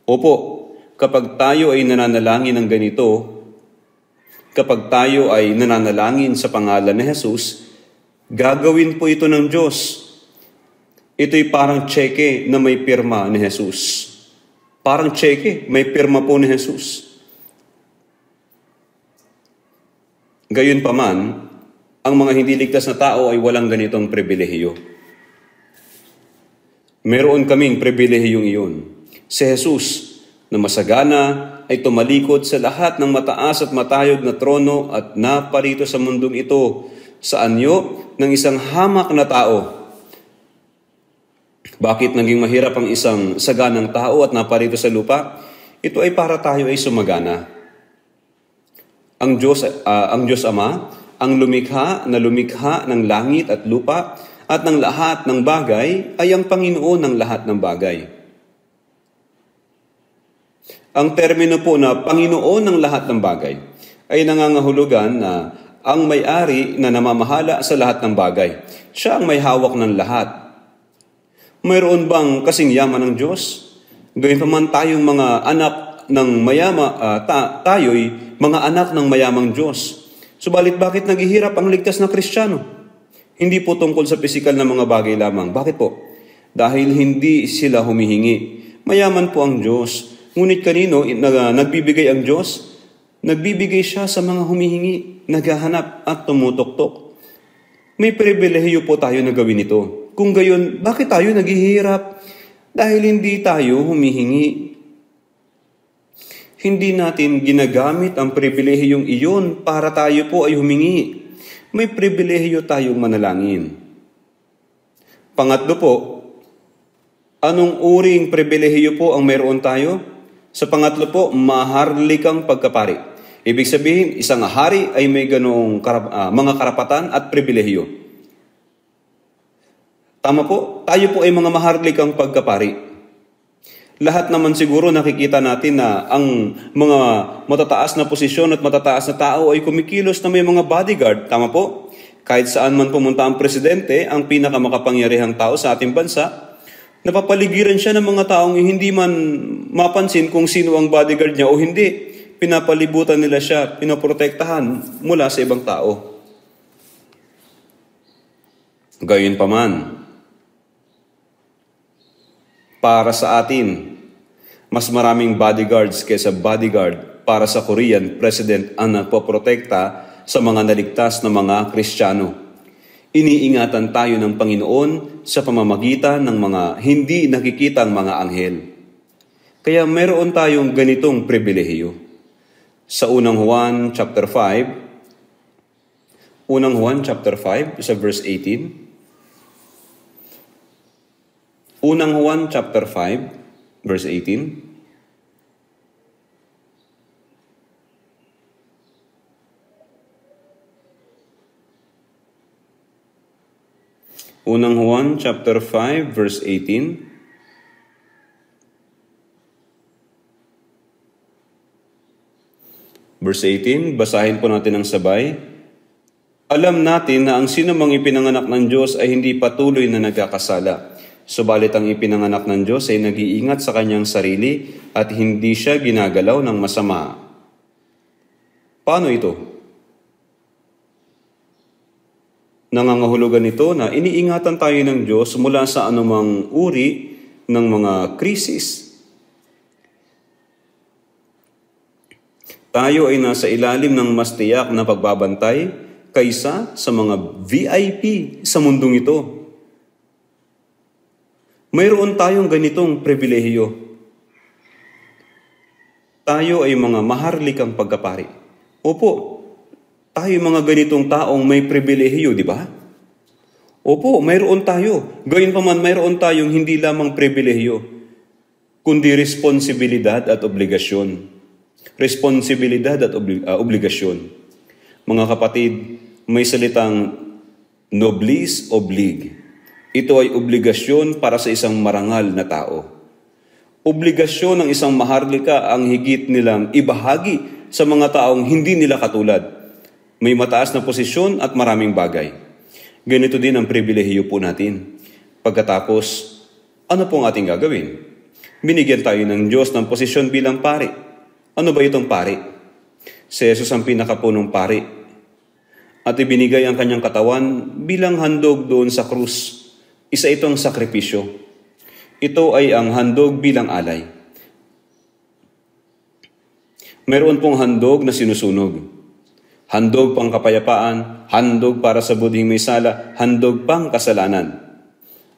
Opo, kapag tayo ay nananalangin ng ganito, kapag tayo ay nananalangin sa pangalan ni Jesus, gagawin po ito ng Diyos. Ito'y parang tseke na may pirma ni Jesus. Parang tseke, may pirma po ni Jesus. Gayunpaman, ang mga hindi ligtas na tao ay walang ganitong pribilehiyo. Meron kaming pribilehiyong iyon. Si Jesus na masagana ay tumalikod sa lahat ng mataas at matayog na trono at naparito sa mundong ito sa anyo ng isang hamak na tao. Bakit naging mahirap ang isang saganang tao at naparito sa lupa? Ito ay para tayo ay sumagana. Ang Diyos Ama, ang lumikha ng langit at lupa at ng lahat ng bagay ay ang Panginoon ng lahat ng bagay. Ang termino po na Panginoon ng lahat ng bagay ay nangangahulugan na ang may-ari na namamahala sa lahat ng bagay. Siya ang may hawak ng lahat. Mayroon bang kasing yaman ng Diyos? Gayunpaman tayong mga anak ng tayo'y mga anak ng mayamang Diyos. Subalit bakit naghihirap ang ligtas na Kristiyano? Hindi po tungkol sa pisikal na mga bagay lamang. Bakit po? Dahil hindi sila humihingi. Mayaman po ang Diyos. Ngunit kanino nagbibigay ang Diyos? Nagbibigay siya sa mga humihingi, naghahanap at tumutoktok. May pribilehiyo po tayo na gawin ito. Kung gayon, bakit tayo naghihirap? Dahil hindi tayo humihingi. Hindi natin ginagamit ang pribilehiyong iyon para tayo po ay humingi. May pribilehiyo tayong manalangin. Pangatlo po, anong uring pribilehiyo po ang mayroon tayo? Sa pangatlo po, maharlikang pagkapari. Ibig sabihin, isang hari ay may ganong mga karapatan at pribilehiyo. Tama po, tayo po ay mga maharlikang pagkapari. Lahat naman siguro nakikita natin na ang mga matataas na posisyon at matataas na tao ay kumikilos na may mga bodyguard. Tama po? Kahit saan man pumunta ang presidente, ang pinakamakapangyarihang tao sa ating bansa, napapaligiran siya ng mga taong hindi man mapansin kung sino ang bodyguard niya o hindi. Pinapalibutan nila siya, pinoprotektahan mula sa ibang tao. Gayunpaman, para sa atin, mas maraming bodyguards kaysa bodyguard para sa Korean president ang nagpoprotekta sa mga naligtas na mga Kristiyano. Iniingatan tayo ng Panginoon sa pamamagitan ng mga hindi nakikitang mga anghel. Kaya meron tayong ganitong pribilehiyo. Sa unang Juan chapter 5, sa verse 18, Unang Juan chapter 5, verse 18. Unang Juan chapter 5 verse 18. Verse 18, basahin po natin ng sabay. Alam natin na ang sino mang ipinanganak ng Diyos ay hindi patuloy na nagkakasala. Subalit ang ipinanganak ng Diyos ay nag-iingat sa kanyang sarili at hindi siya ginagalaw ng masama. Paano ito? Nangangahulugan ito na iniingatan tayo ng Diyos mula sa anumang uri ng mga krisis. Tayo ay nasa ilalim ng mas tiyak na pagbabantay kaysa sa mga VIP sa mundong ito. Mayroon tayong ganitong pribilehiyo. Tayo ay mga maharlikang pagkapari. Opo, tayo mga ganitong taong may pribilehiyo, di ba? Opo, mayroon tayo. Gayunpaman, mayroon tayong hindi lamang pribilehiyo, kundi responsibilidad at obligasyon. Responsibilidad at obligasyon. Mga kapatid, may salitang noblis oblig. Ito ay obligasyon para sa isang marangal na tao. Obligasyon ng isang maharlika ang higit nilang ibahagi sa mga taong hindi nila katulad. May mataas na posisyon at maraming bagay. Ganito din ang pribilehiyo po natin. Pagkatapos, ano pong ating gagawin? Binigyan tayo ng Diyos ng posisyon bilang pari. Ano ba itong pari? Si Jesus ang pinakapunong pari. At ibinigay ang kanyang katawan bilang handog doon sa krus. Isa itong sakripisyo. Ito ay ang handog bilang alay. Meron pong handog na sinusunog. Handog pang kapayapaan, handog para sa budhing may sala, handog pang kasalanan.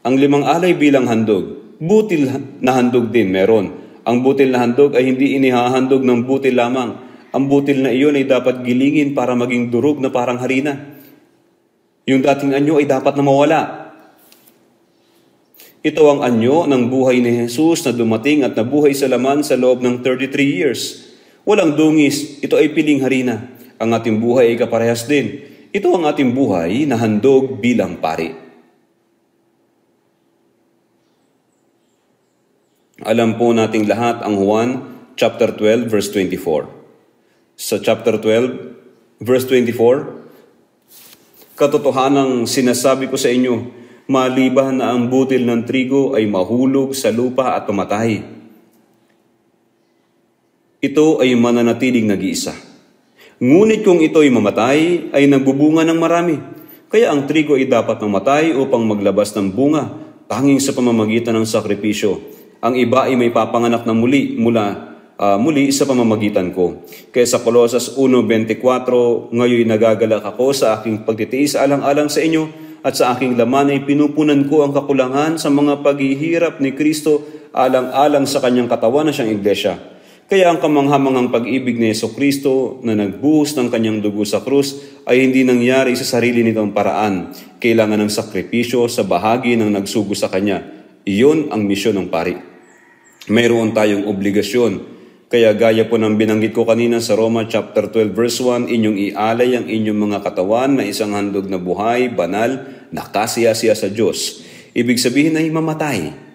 Ang 5 alay bilang handog, butil na handog din meron. Ang butil na handog ay hindi inihahandog ng butil lamang. Ang butil na iyon ay dapat gilingin para maging durog na parang harina. Yung dating anyo ay dapat na mawala. Ito ang anyo ng buhay ni Jesus na dumating at nabuhay sa laman sa loob ng 33 years. Walang dungis, ito ay piling harina. Ang ating buhay ay kaparehas din. Ito ang ating buhay na handog bilang pari. Alam po nating lahat ang Juan chapter 12 verse 24. Sa chapter 12 verse 24, katotohanang sinasabi ko sa inyo, maliban na ang butil ng trigo ay mahulog sa lupa at mamatay. Ito ay mananatiling nag-iisa. Ngunit kung ito ay mamatay, ay nagbubunga ng marami. Kaya ang trigo ay dapat mamatay upang maglabas ng bunga, tanging sa pamamagitan ng sakripisyo. Ang iba ay may papanganak na muli sa pamamagitan ko. Kaya sa Colosas 1:24, ngayon nagagalak ako sa aking pagtitiis alang-alang sa inyo at sa aking laman ay pinupunan ko ang kakulangan sa mga paghihirap ni Kristo alang-alang sa kanyang katawan na siyang iglesia. Kaya ang kamanghamanghang pag-ibig ni Jesucristo na nagbuhos ng kanyang dugo sa krus ay hindi nangyari sa sarili nitong paraan. Kailangan ng sakripisyo sa bahagi ng nagsugo sa kanya. Iyon ang misyon ng pari. Mayroon tayong obligasyon. Kaya gaya po ng binanggit ko kanina sa Roma chapter 12 verse 1, inyong ialay ang inyong mga katawan na isang handog na buhay, banal, nakasiya-siya sa Diyos. Ibig sabihin ay mamatay.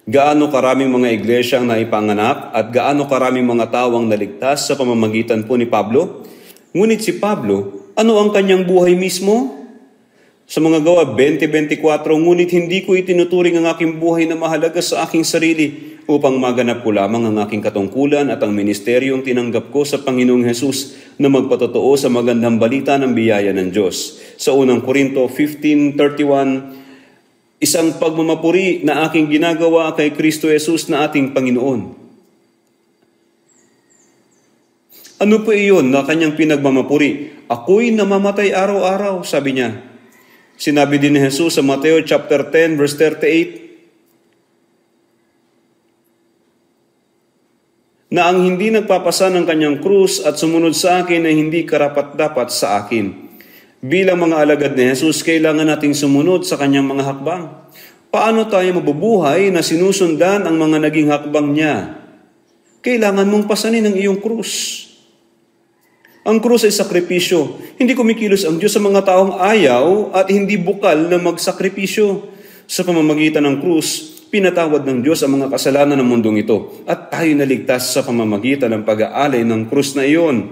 Gaano karaming mga iglesia ang naipanganak at gaano karaming mga tawang naligtas sa pamamagitan po ni Pablo? Ngunit si Pablo, ano ang kanyang buhay mismo? Sa mga gawa 20:24, ngunit hindi ko itinuturing ang aking buhay na mahalaga sa aking sarili upang maganap ko lamang ang aking katungkulan at ang ministeryong tinanggap ko sa Panginoong Hesus na magpatotoo sa magandang balita ng biyaya ng Diyos. Sa unang Korinto 15:31, isang pagmamapuri na aking ginagawa kay Kristo Jesus na ating Panginoon. Ano po iyon na kanyang pinagmamapuri? Ako'y namamatay araw-araw, sabi niya. Sinabi din ni Jesus sa Mateo chapter 10 verse 38 na ang hindi nagpapasa ng kanyang krus at sumunod sa akin ay hindi karapat-dapat sa akin. Bilang mga alagad ni Jesus, kailangan nating sumunod sa kanyang mga hakbang. Paano tayo mabubuhay na sinusundan ang mga naging hakbang niya? Kailangan mong pasanin ang iyong krus. Ang krus ay sakripisyo. Hindi kumikilos ang Diyos sa mga taong ayaw at hindi bukal na magsakripisyo. Sa pamamagitan ng krus, pinatawad ng Diyos ang mga kasalanan ng mundong ito at tayo naligtas sa pamamagitan ng pag-aalay ng krus na iyon.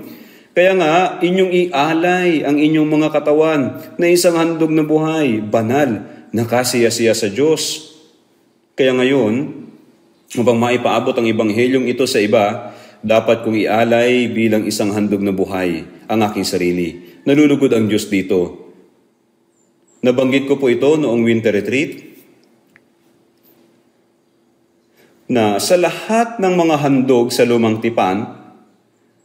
Kaya nga, inyong ialay ang inyong mga katawan na isang handog na buhay, banal, nakasiya-siya sa Diyos. Kaya ngayon, upang maipaabot ang ebanghelyong ito sa iba, dapat kong ialay bilang isang handog na buhay ang aking sarili. Nalulugod ang Diyos dito. Nabanggit ko po ito noong winter retreat, na sa lahat ng mga handog sa lumang tipan,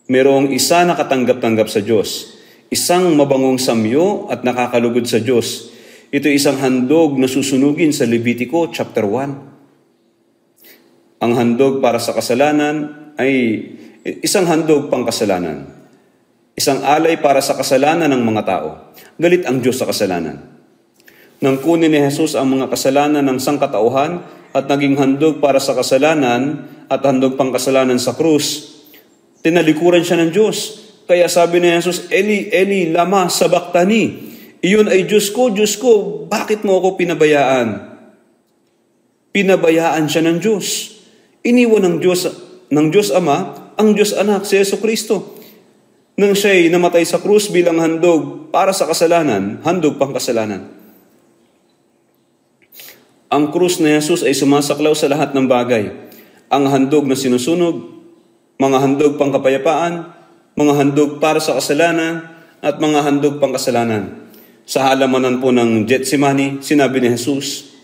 mayroong isa na katanggap-tanggap sa Diyos. Isang mabangong samyo at nakakalugod sa Diyos. Ito isang handog na susunugin sa Levitico chapter 1. Ang handog para sa kasalanan ay isang handog pang kasalanan. Isang alay para sa kasalanan ng mga tao. Galit ang Diyos sa kasalanan. Nang kunin ni Jesus ang mga kasalanan ng sangkatauhan at naging handog para sa kasalanan at handog pang kasalanan sa krus, tinalikuran siya ng Diyos. Kaya sabi ni Jesus, Eli, Eli, lama sabachthani. Iyon ay Diyos ko, bakit mo ako pinabayaan? Pinabayaan siya ng Diyos. Iniwan ng Diyos Ama, ang Diyos Anak, si Jesucristo. Nang siya'y namatay sa krus bilang handog para sa kasalanan, handog pang kasalanan. Ang krus na Jesus ay sumasaklaw sa lahat ng bagay. Ang handog na sinusunog, mga handog pang kapayapaan, mga handog para sa kasalanan, at mga handog pang kasalanan. Sa halamanan po ng Getsemani, sinabi ni Jesus,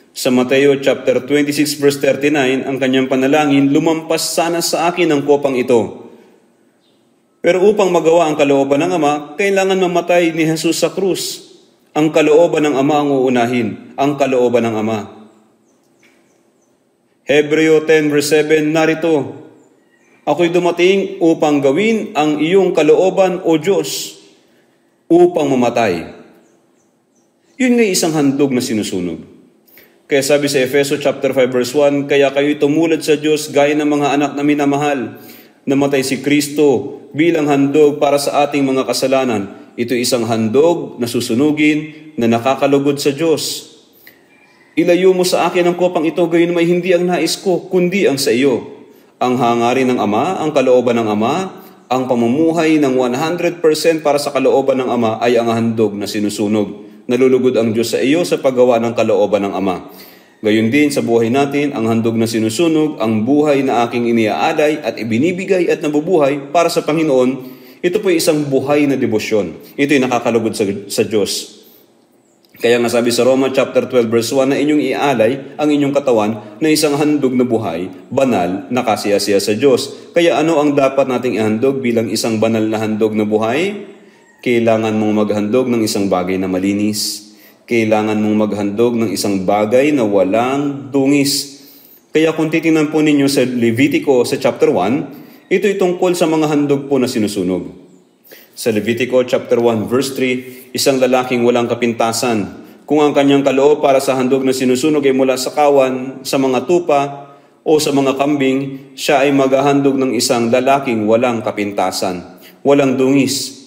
sa Mateo chapter 26 verse 39, ang kanyang panalangin, lumampas sana sa akin ang kopang ito. Pero upang magawa ang kalooban ng Ama, kailangan mamatay ni Jesus sa krus. Ang kalooban ng Ama ang uunahin, ang kalooban ng Ama. Hebreo 10 verse 7, narito, ako'y dumating upang gawin ang iyong kalooban, O Diyos, upang mamatay. Yun nga isang handog na sinusunog. Kaya sabi sa Efeso chapter 5 verse 1, kaya kayo'y tumulad sa Diyos gaya ng mga anak na minamahal. Namatay si Kristo bilang handog para sa ating mga kasalanan. Ito isang handog na susunugin na nakakalugod sa Diyos. Ilayo mo sa akin ang kopang ito, gayon may hindi ang nais ko, kundi ang sa iyo. Ang hangarin ng Ama, ang kalooban ng Ama, ang pamumuhay ng 100% para sa kalooban ng Ama ay ang handog na sinusunog. Nalulugod ang Diyos sa iyo sa paggawa ng kalooban ng Ama. Gayon din sa buhay natin, ang handog na sinusunog, ang buhay na aking iniaalay at ibinibigay at nabubuhay para sa Panginoon, ito po ay isang buhay na debosyon. Ito ay nakakalugod sa Diyos. Kaya nga sabi sa Roma chapter 12 verse 1 na inyong ialay ang inyong katawan na isang handog na buhay, banal, nakasiya-siya sa Diyos. Kaya ano ang dapat nating ihandog bilang isang banal na handog na buhay? Kailangan mong maghandog ng isang bagay na malinis. Kailangan mong maghandog ng isang bagay na walang dungis. Kaya kung titingnan po ninyo sa Levitico sa chapter 1, ito'y tungkol sa mga handog po na sinusunog. Sa Levitico chapter 1 verse 3, isang lalaking walang kapintasan. Kung ang kanyang kaloob para sa handog na sinusunog ay mula sa kawan, sa mga tupa, o sa mga kambing, siya ay maghahandog ng isang lalaking walang kapintasan, walang dungis.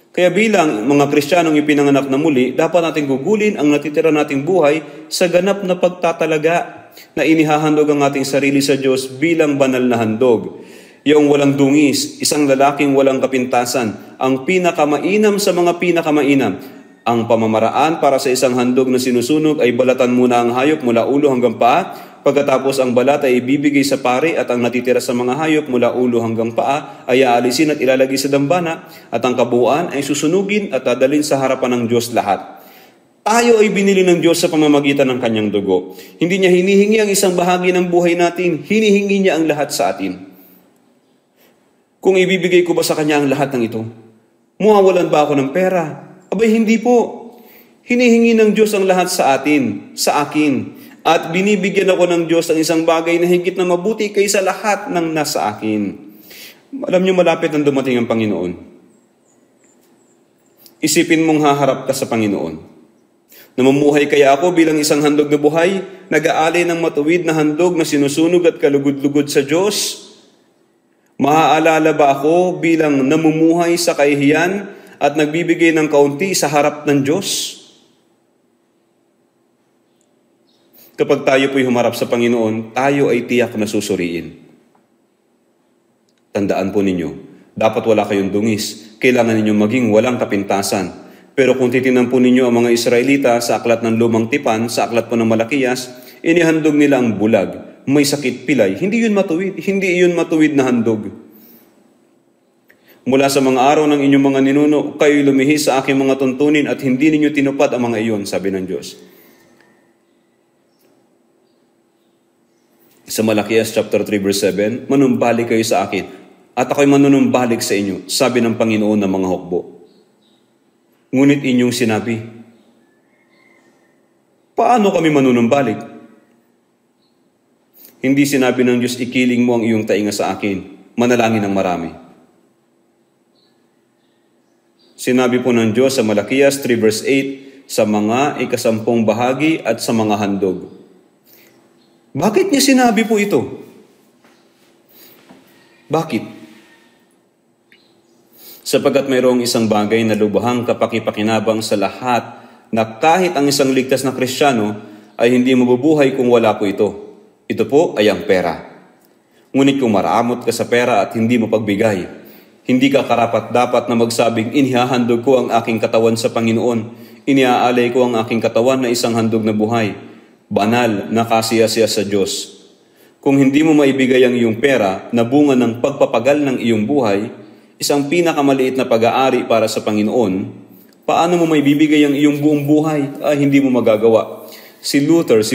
Kaya bilang mga Kristiyanong ipinanganak na muli, dapat nating gugulin ang natitira nating buhay sa ganap na pagtatalaga na inihahandog ang ating sarili sa Diyos bilang banal na handog. Yung walang dungis, isang lalaking walang kapintasan, ang pinakamainam sa mga pinakamainam. Ang pamamaraan para sa isang handog na sinusunog ay balatan muna ang hayop mula ulo hanggang paa. Pagkatapos ang balat ay ibibigay sa pari at ang natitira sa mga hayop mula ulo hanggang paa ay aalisin at ilalagay sa dambana at ang kabuuan ay susunugin at dadalhin sa harapan ng Diyos lahat. Tayo ay binili ng Diyos sa pamamagitan ng kanyang dugo. Hindi niya hinihingi ang isang bahagi ng buhay natin, hinihingi niya ang lahat sa atin. Kung ibibigay ko ba sa kanya ang lahat ng ito? Mawawalan ba ako ng pera? Abay, hindi po. Hinihingi ng Diyos ang lahat sa atin, sa akin. At binibigyan ako ng Diyos ng isang bagay na higit na mabuti kaysa lahat ng nasa akin. Alam niyo, malapit ang dumating ang Panginoon. Isipin mong haharap ka sa Panginoon. Namumuhay kaya ako bilang isang handog na buhay, nag-aalay ng matuwid na handog na sinusunog at kalugod-lugod sa Diyos? Maaalala ba ako bilang namumuhay sa kahihiyan at nagbibigay ng kaunti sa harap ng Diyos? Kapag tayo po'y humarap sa Panginoon, tayo ay tiyak na susuriin. Tandaan po ninyo, dapat wala kayong dungis. Kailangan ninyo maging walang kapintasan. Pero kung titingnan po ninyo ang mga Israelita sa aklat ng Lumang Tipan, sa aklat po ng Malakiyas, inihandog nila ang bulag, may sakit pilay. Hindi yun matuwid na handog. Mula sa mga araw ng inyong mga ninuno, kayo'y lumihis sa aking mga tuntunin at hindi ninyo tinupad ang mga iyon, sabi ng Diyos. Sa Malakiyas chapter 3 verse 7, manumbalik kayo sa akin at ako'y manunumbalik sa inyo, sabi ng Panginoon ng mga hukbo. Ngunit inyong sinabi, paano kami manunumbalik? Hindi sinabi ng Diyos, ikiling mo ang iyong tainga sa akin, manalangin ng marami. Sinabi po ng Diyos sa Malakiyas 3 verse 8, sa mga ikasampung bahagi at sa mga handog. Bakit niya sinabi po ito? Bakit? Sapagkat mayroong isang bagay na lubhang kapakipakinabang sa lahat na kahit ang isang ligtas na Kristiyano ay hindi mabubuhay kung wala po ito. Ito po ay ang pera. Ngunit kung maramot ka sa pera at hindi mo pagbigay, hindi ka karapat-dapat na magsabing, inihahandog ko ang aking katawan sa Panginoon. Iniaalay ko ang aking katawan na isang handog na buhay. Banal na kasiyasiya sa Diyos. Kung hindi mo maibigay ang iyong pera na bunga ng pagpapagal ng iyong buhay, isang pinakamaliit na pag-aari para sa Panginoon, paano mo maibibigay ang iyong buong buhay? Hindi mo magagawa. Si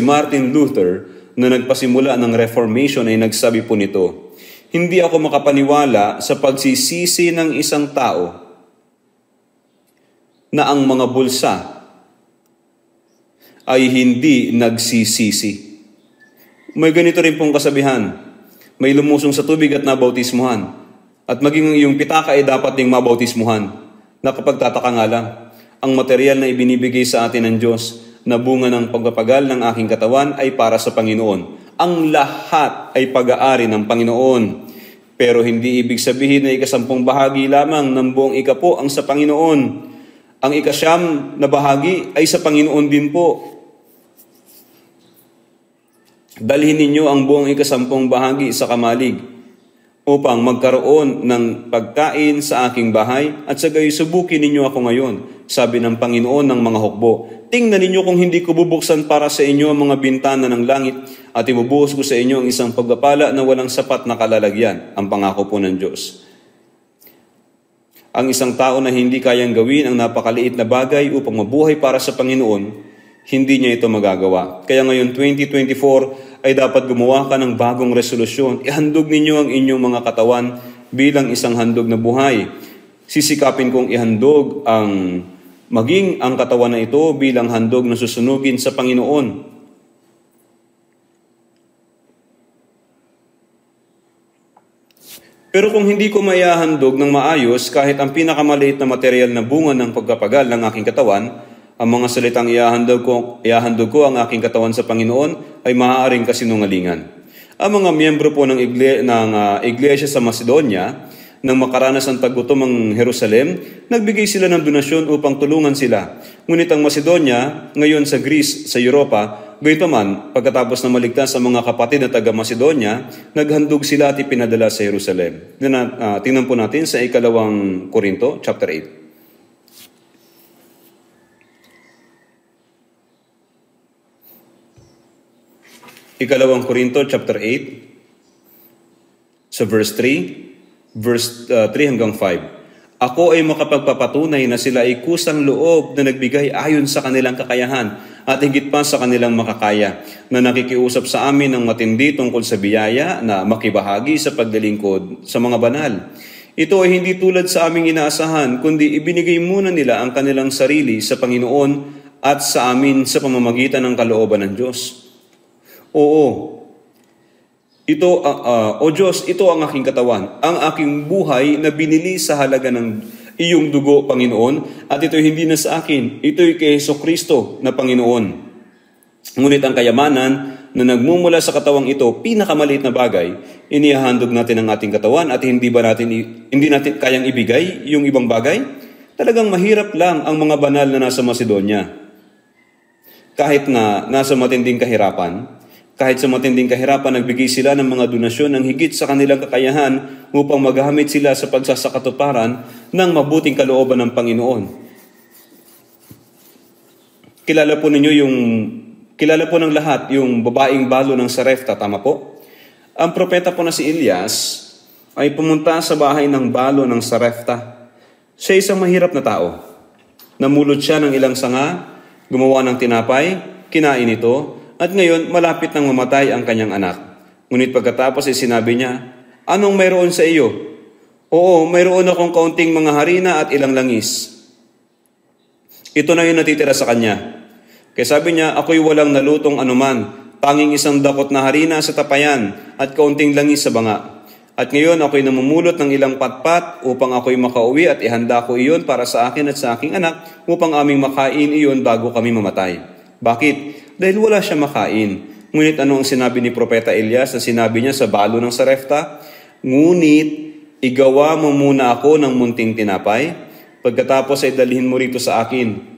Martin Luther, na nagpasimula ng Reformation ay nagsabi po nito, hindi ako makapaniwala sa pagsisisi ng isang tao na ang mga bulsa ay hindi nagsisisi. May ganito rin pong kasabihan, may lumusong sa tubig at nabautismuhan, at maging yung pitaka ay dapat ding mabautismuhan. Nakapagtataka nga lang, ang material na ibinibigay sa atin ng Diyos na bunga ng pagpapagal ng aking katawan ay para sa Panginoon. Ang lahat ay pag-aari ng Panginoon. Pero hindi ibig sabihin na ikasampung bahagi lamang ng buong ikapo ang sa Panginoon. Ang ikasyam na bahagi ay sa Panginoon din po. Dalhin ninyo ang buong ikasampung bahagi sa kamalig upang magkaroon ng pagkain sa aking bahay at sa gayon subukin ninyo ako ngayon, sabi ng Panginoon ng mga hukbo. Tingnan ninyo kung hindi ko bubuksan para sa inyo ang mga bintana ng langit at ibubuhos ko sa inyo ang isang pagpapala na walang sapat na kalalagyan, ang pangako po ng Diyos. Ang isang tao na hindi kayang gawin ang napakaliit na bagay upang mabuhay para sa Panginoon, hindi niya ito magagawa. Kaya ngayon 2024 ay dapat gumawa ka ng bagong resolusyon. Ihandog ninyo ang inyong mga katawan bilang isang handog na buhay. Sisikapin kong ihandog maging ang katawan na ito bilang handog na susunugin sa Panginoon. Pero kung hindi ko maihahandog ng maayos kahit ang pinakamaliit na material na bunga ng pagkapagal ng aking katawan, ang mga salitang ihahandog ko ang aking katawan sa Panginoon ay maaaring kasinungalingan. Ang mga miyembro po ng iglesia sa Macedonia, nang makaranas ang tagutom ng Jerusalem, nagbigay sila ng donasyon upang tulungan sila. Ngunit ang Macedonia, ngayon sa Greece, sa Europa, gayunpaman, pagkatapos na maligtas ang mga kapatid na taga-Macedonia, naghandog sila at ipinadala sa Jerusalem. Tingnan po natin sa 2 Korinto, chapter 8. 2 Korinto, chapter 8, sa verse 3, verse 3 hanggang 5. Ako ay makapagpapatunay na sila ay kusang loob na nagbigay ayon sa kanilang kakayahan at higit pa sa kanilang makakaya, na nakikiusap sa amin ng matindi tungkol sa biyaya na makibahagi sa paglilingkod sa mga banal. Ito ay hindi tulad sa aming inaasahan, kundi ibinigay muna nila ang kanilang sarili sa Panginoon at sa amin sa pamamagitan ng kalooban ng Diyos. Oo, O Diyos, ito ang aking katawan, ang aking buhay na binili sa halaga ng iyong dugo, Panginoon, at ito hindi na sa akin, ito'y kay Jesucristo na Panginoon. Ngunit ang kayamanan na nagmumula sa katawang ito, pinakamaliit na bagay, inihahandog natin ang ating katawan at hindi natin kayang ibigay yung ibang bagay? Talagang mahirap lang ang mga banal na nasa Macedonia. Kahit na nasa matinding kahirapan, nagbigay sila ng mga donasyon ng higit sa kanilang kakayahan upang magamit sila sa pagsasakatuparan ng mabuting kalooban ng Panginoon. Kilala po ng lahat yung babaeng balo ng Sarepta, tama po? Ang propeta po na si Elias ay pumunta sa bahay ng balo ng Sarepta. Siya isang mahirap na tao. Namulot siya ng ilang sanga, gumawa ng tinapay, kinain ito, at ngayon malapit nang mamatay ang kanyang anak. Ngunit pagkatapos ay sinabi niya, "Anong mayroon sa iyo?" "Oo, mayroon akong kaunting mga harina at ilang langis." Ito na yung natitira sa kanya. Kaya sabi niya, "Ako'y walang nalutong anuman, tanging isang dakot na harina sa tapayan at kaunting langis sa banga. At ngayon ako'y namumulot ng ilang patpat upang ako'y makauwi at ihanda ko iyon para sa akin at sa aking anak upang aming makain iyon bago kami mamatay." Bakit? Dahil wala siya makain. Ngunit ano ang sinabi ni Propeta Elias na sinabi niya sa balo ng Sarepta? "Ngunit igawa mo muna ako ng munting tinapay, pagkatapos ay dalhin mo rito sa akin,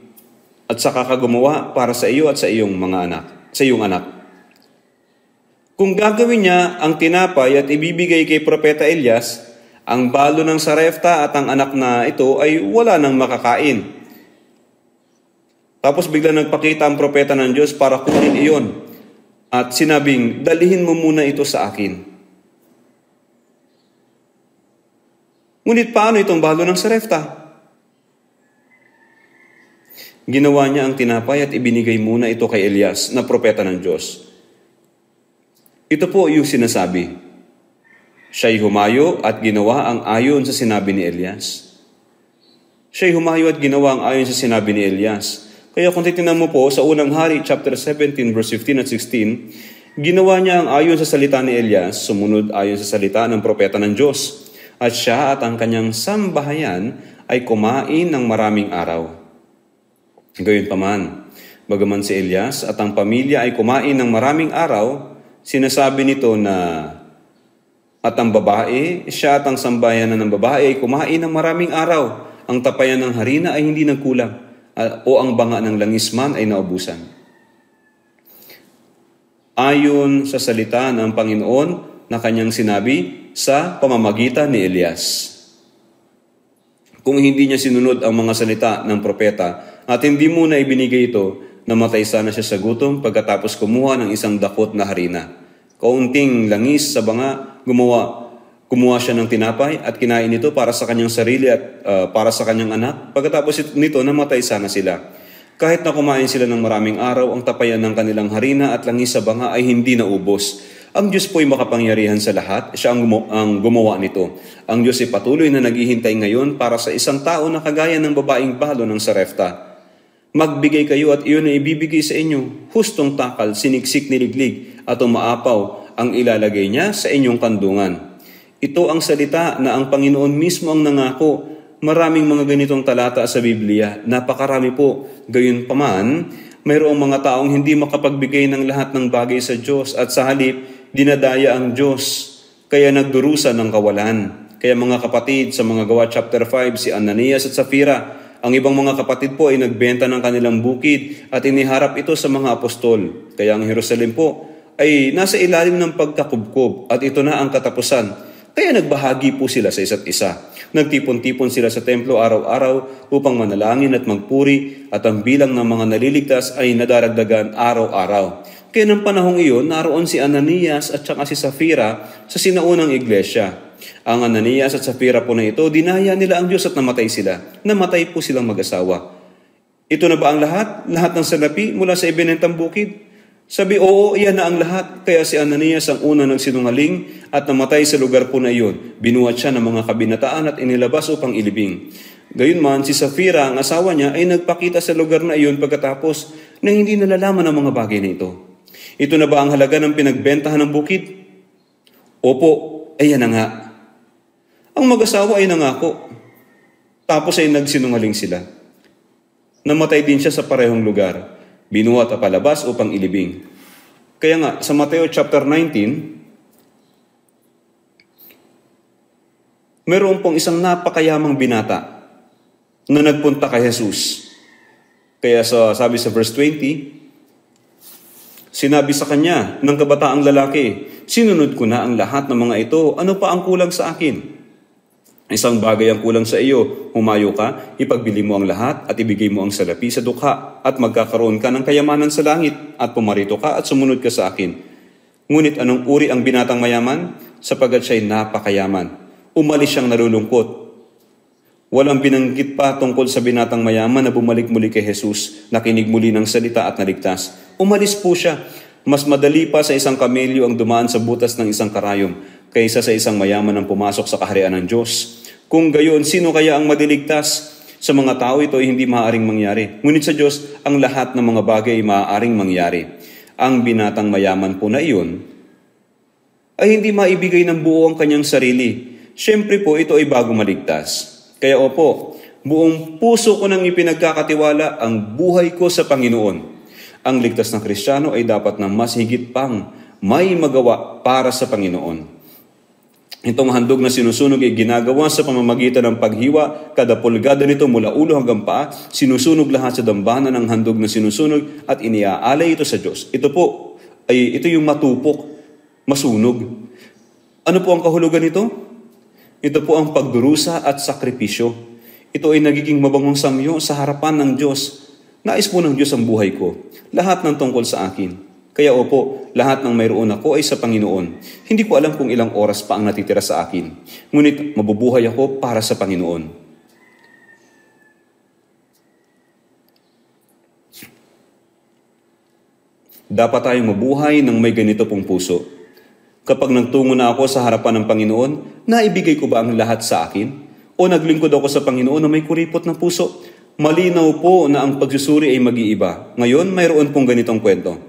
at saka ka gumawa para sa iyo at sa iyong anak." Kung gagawin niya ang tinapay at ibibigay kay Propeta Elias, ang balo ng Sarepta at ang anak na ito ay wala nang makakain. Tapos bigla nagpakita ang propeta ng Diyos para kunin iyon at sinabing, "Dalhin mo muna ito sa akin." Ngunit paano itong balo ng Sarepta? Ginawa niya ang tinapay at ibinigay muna ito kay Elias na propeta ng Diyos. Ito po yung sinasabi. Siya'y humayo at ginawa ang ayon sa sinabi ni Elias. Siya'y humayo at ginawa ang ayon sa sinabi ni Elias. Kaya kung titingnan mo po sa unang hari, chapter 17, verse 15 at 16, ginawa niya ang ayon sa salita ni Elias, sumunod ayon sa salita ng propeta ng Diyos. At siya at ang kanyang sambahayan ay kumain ng maraming araw. Gayunpaman, bagaman si Elias at ang pamilya ay kumain ng maraming araw, sinasabi nito na at ang babae, siya at ang sambahayan ng babae ay kumain ng maraming araw. Ang tapayan ng harina ay hindi nagkulang, o ang banga ng langis man ay naubusan. Ayon sa salita ng Panginoon na kanyang sinabi sa pamamagitan ni Elias. Kung hindi niya sinunod ang mga salita ng propeta at hindi muna ibinigay ito, namatay sana siya sa gutom pagkatapos kumuha ng isang dakot na harina. Kaunting langis sa banga, gumawa siya ng tinapay at kinain ito para sa kanyang sarili at para sa kanyang anak. Pagkatapos nito, namatay sana sila. Kahit na kumain sila ng maraming araw, ang tapayan ng kanilang harina at langis sa banga ay hindi naubos. Ang Diyos po ay makapangyarihan sa lahat. Siya ang gumawa nito. Ang Diyos ay patuloy na naghihintay ngayon para sa isang tao na kagaya ng babaeng balo ng Sarepta. Magbigay kayo at iyon ay ibibigay sa inyo. Hustong takal, siniksik niliglig at umaapaw ang ilalagay niya sa inyong kandungan. Ito ang salita na ang Panginoon mismo ang nangako. Maraming mga ganitong talata sa Biblia. Napakarami po. Gayunpaman, mayroong mga taong hindi makapagbigay ng lahat ng bagay sa Diyos at sa halip, dinadaya ang Diyos. Kaya nagdurusa ng kawalan. Kaya mga kapatid, sa mga Gawa chapter 5, si Ananias at Safira, ang ibang mga kapatid po ay nagbenta ng kanilang bukid at iniharap ito sa mga apostol. Kaya ang Jerusalem po ay nasa ilalim ng pagkakubkob at ito na ang katapusan. Kaya nagbahagi po sila sa isa't isa. Nagtipon-tipon sila sa templo araw-araw upang manalangin at magpuri at ang bilang ng mga naliligtas ay nadaragdagan araw-araw. Kaya ng panahong iyon, naroon si Ananias at saka si Safira sa sinaunang iglesia. Ang Ananias at Safira po na ito, dinaya nila ang Diyos at namatay sila. Namatay po silang mag-asawa. Ito na ba ang lahat? Lahat ng salapi mula sa ibinentang bukid? Sabi, oo, iyan na ang lahat. Kaya si Ananias ang una nagsinungaling at namatay sa lugar po na iyon. Binuhat siya ng mga kabinataan at inilabas upang ilibing. Gayunman, si Safira, ang asawa niya, ay nagpakita sa lugar na iyon pagkatapos na hindi nalalaman ang mga bagay na ito. Ito na ba ang halaga ng pinagbentahan ng bukid? Opo, ayan na nga. Ang mag-asawa ay nangako. Tapos ay nagsinungaling sila. Namatay din siya sa parehong lugar. Binuhat at palabas upang ilibing. Kaya nga, sa Mateo chapter 19, meron pong isang napakayamang binata na nagpunta kay Jesus. Kaya sabi sa verse 20, sinabi sa kanya ng kabataang lalaki, sinunod ko na ang lahat ng mga ito, ano pa ang kulang sa akin? Isang bagay ang kulang sa iyo, humayo ka, ipagbili mo ang lahat at ibigay mo ang salapi sa dukha at magkakaroon ka ng kayamanan sa langit at pumarito ka at sumunod ka sa akin. Ngunit anong uri ang binatang mayaman? Sapagat siya'y napakayaman. Umalis siyang nalulungkot. Walang binanggit pa tungkol sa binatang mayaman na bumalik muli kay Jesus, nakinig muli ng salita at naligtas. Umalis po siya. Mas madali pa sa isang kamelyo ang dumaan sa butas ng isang karayom kaysa sa isang mayaman ang pumasok sa kaharian ng Diyos. Kung gayon, sino kaya ang madiligtas? Sa mga tao ito ay hindi maaaring mangyari. Ngunit sa Diyos, ang lahat ng mga bagay ay maaaring mangyari. Ang binatang mayaman po na iyon ay hindi maibigay ng buo ang kanyang sarili. Siyempre po, ito ay bago maligtas. Kaya opo, buong puso ko nang ipinagkakatiwala ang buhay ko sa Panginoon. Ang ligtas ng Kristiyano ay dapat na mas higit pang may magawa para sa Panginoon. Itong handog na sinusunog ay ginagawa sa pamamagitan ng paghiwa, kada pulgada nito mula ulo hanggang paa, sinusunog lahat sa dambana ng handog na sinusunog at iniaalay ito sa Diyos. Ito yung matupok, masunog. Ano po ang kahulugan nito? Ito po ang pagdurusa at sakripisyo. Ito ay nagiging mabangong samyo sa harapan ng Diyos. Nais po ng Diyos ang buhay ko. Lahat ng tungkol sa akin. Kaya opo, lahat ng mayroon ako ay sa Panginoon. Hindi ko alam kung ilang oras pa ang natitira sa akin. Ngunit mabubuhay ako para sa Panginoon. Dapat tayong mabuhay ng may ganito pong puso. Kapag nagtungo na ako sa harapan ng Panginoon, naibigay ko ba ang lahat sa akin? O naglingkod ako sa Panginoon na may kuripot na puso? Malinaw po na ang pagsusuri ay mag-iiba. Ngayon, mayroon pong ganitong kwento.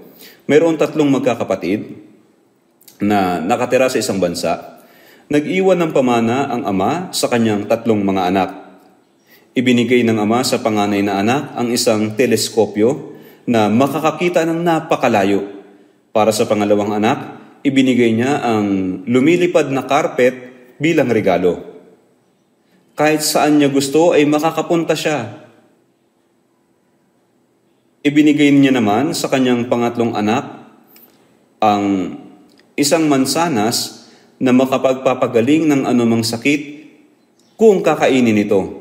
Mayroon 3 magkakapatid na nakatira sa isang bansa. Nag-iwan ng pamana ang ama sa kanyang 3 mga anak. Ibinigay ng ama sa panganay na anak ang isang teleskopyo na makakakita ng napakalayo. Para sa pangalawang anak, ibinigay niya ang lumilipad na carpet bilang regalo. Kahit saan niya gusto ay makakapunta siya. Ibinigay niya naman sa kanyang pangatlong anak ang isang mansanas na makapagpapagaling ng anumang sakit kung kakainin ito.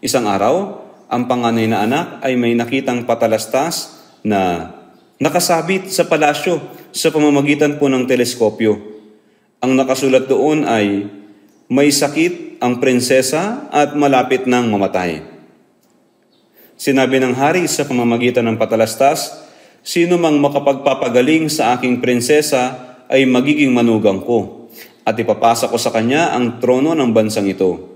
Isang araw, ang panganay na anak ay may nakitang patalastas na nakasabit sa palasyo sa pamamagitan po ng teleskopyo. Ang nakasulat doon ay, may sakit ang prinsesa at malapit nang mamatay. Sinabi ng hari sa pamamagitan ng patalastas, sino mang makapagpapagaling sa aking prinsesa ay magiging manugang ko at ipapasa ko sa kanya ang trono ng bansang ito.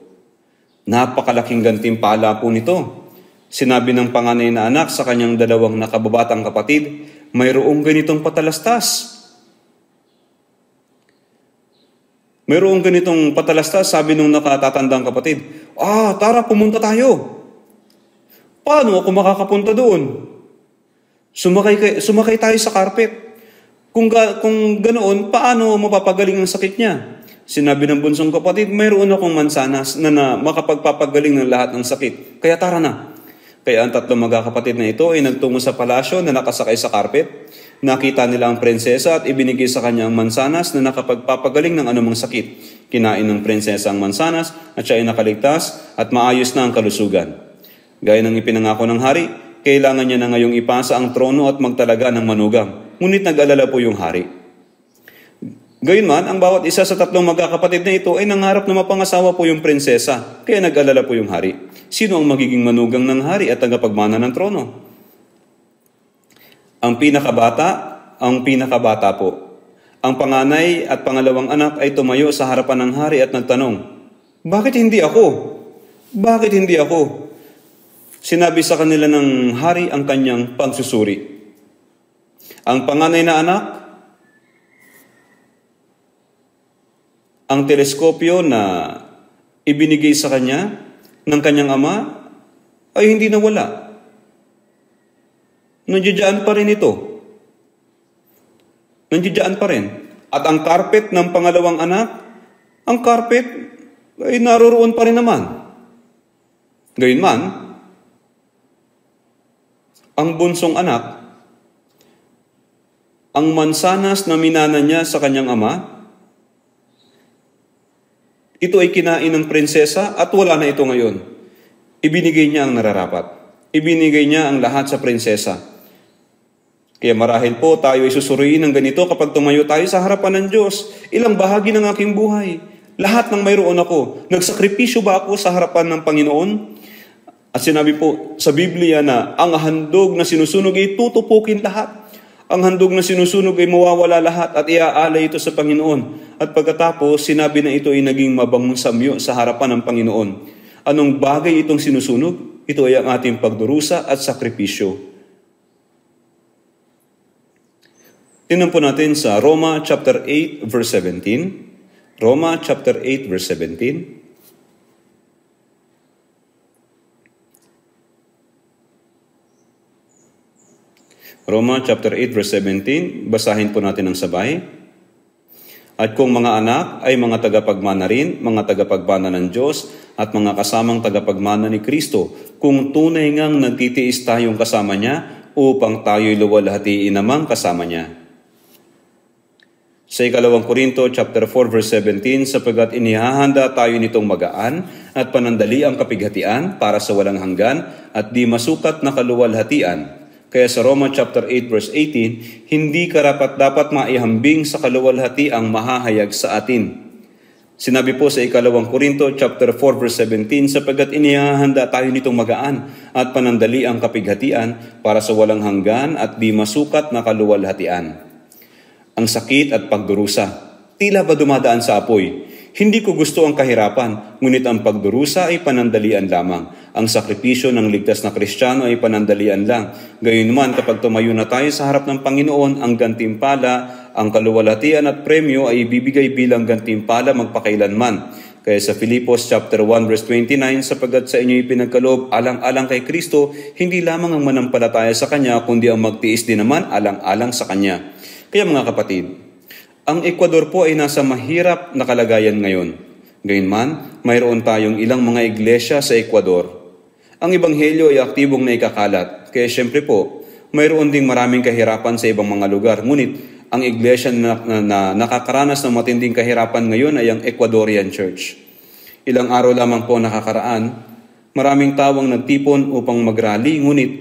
Napakalaking gantimpala po nito. Sinabi ng panganay na anak sa kanyang 2 nakababatang kapatid, mayroong ganitong patalastas. Mayroong ganitong patalastas, sabi nung nakatatandang kapatid, tara pumunta tayo. Paano ako makakapunta doon? Sumakay tayo sa carpet. Kung ganoon, paano mapapagaling ang sakit niya? Sinabi ng bunsong kapatid, mayroon akong mansanas na makapagpapagaling ng lahat ng sakit. Kaya tara na. Kaya ang 3 magkakapatid na ito ay nagtungo sa palasyo na nakasakay sa carpet. Nakita nila ang prinsesa at ibinigay sa kanya ang mansanas na nakapagpapagaling ng anumang sakit. Kinain ng prinsesa ang mansanas at siya ay nakaligtas at maayos na ang kalusugan. Gaya ng ipinangako ng hari, kailangan niya na ngayong ipasa ang trono at magtalaga ng manugang. Ngunit nag-alala po yung hari. Gayunman, ang bawat isa sa 3 magkakapatid na ito ay nangarap na mapangasawa po yung prinsesa, kaya nag-alala po yung hari. Sino ang magiging manugang ng hari at tagapagmana ng trono? Ang pinakabata po. Ang panganay at pangalawang anak ay tumayo sa harapan ng hari at nagtanong, bakit hindi ako? Bakit hindi ako? Sinabi sa kanila ng hari ang kanyang pagsusuri. Ang panganay na anak, ang teleskopyo na ibinigay sa kanya ng kanyang ama ay hindi nawala. Nandiyan pa rin ito. nandiyan pa rin. At ang carpet ng pangalawang anak, ang carpet ay naroroon pa rin naman. Gayunman, ang bunsong anak, ang mansanas na minana niya sa kanyang ama, ito ay kinain ng prinsesa at wala na ito ngayon. Ibinigay niya ang nararapat. Ibinigay niya ang lahat sa prinsesa. Kaya marahil po tayo ay susuriin ng ganito kapag tumayo tayo sa harapan ng Diyos. Ilang bahagi ng aking buhay, lahat ng mayroon ako, nagsakripisyo ba ako sa harapan ng Panginoon? At sinabi po sa Biblia na ang handog na sinusunog ay tutupukin lahat. Ang handog na sinusunog ay mawawala lahat at iaalay ito sa Panginoon. At pagkatapos, sinabi na ito ay naging mabangong samyo sa harapan ng Panginoon. Anong bagay itong sinusunog? Ito ay ang ating pagdurusa at sakripisyo. Tingnan po natin sa Roma chapter 8 verse 17. Roma chapter 8 verse 17. Roma chapter 8 verse 17, basahin po natin ng sabay. At kung mga anak ay mga tagapagmana rin, mga tagapagmana ng Diyos, at mga kasamang tagapagmana ni Kristo, kung tunay ngang nagtitiis tayong kasama niya, upang tayo'y luwalhatiin namang kasama niya. Sa 2 Korinto chapter 4 verse 17, sapagkat inihahanda tayo nitong magaan at panandali ang kapighatian para sa walang hanggan at di masukat na kaluwalhatian. Kaya sa Roma chapter 8 verse 18, hindi karapat-dapat maihambing sa kaluwalhati ang mahahayag sa atin. Sinabi po sa 2 Korinto chapter 4 verse 17, sapagkat inihahanda tayo nitong magaan at panandali ang kapighatian para sa walang hanggan at di masukat na kaluwalhatian. Ang sakit at pagdurusa, tila ba dumadaan sa apoy? Hindi ko gusto ang kahirapan, ngunit ang pagdurusa ay panandalian lamang. Ang sakripisyo ng ligtas na Kristiyano ay panandalian lang. Gayunman, kapag tumayo na tayo sa harap ng Panginoon, ang gantimpala, ang kaluwalhatian at premyo ay ibibigay bilang gantimpala magpakailanman. Kaya sa Filipos chapter 1 verse 29, sapagkat sa inyo ipinagkaloob alang-alang kay Kristo, hindi lamang ang manampalataya sa Kanya, kundi ang magtiis din naman alang-alang sa Kanya. Kaya mga kapatid, ang Ecuador po ay nasa mahirap na kalagayan ngayon. Gayunman, mayroon tayong ilang mga iglesia sa Ecuador. Ang Ebanghelyo ay aktibong naikakalat. Kaya syempre po, mayroon ding maraming kahirapan sa ibang mga lugar. Ngunit, ang iglesia na nakakaranas ng matinding kahirapan ngayon ay ang Ecuadorian Church. Ilang araw lamang po nakakaraan, maraming tawang nagtipon upang magrally. Ngunit,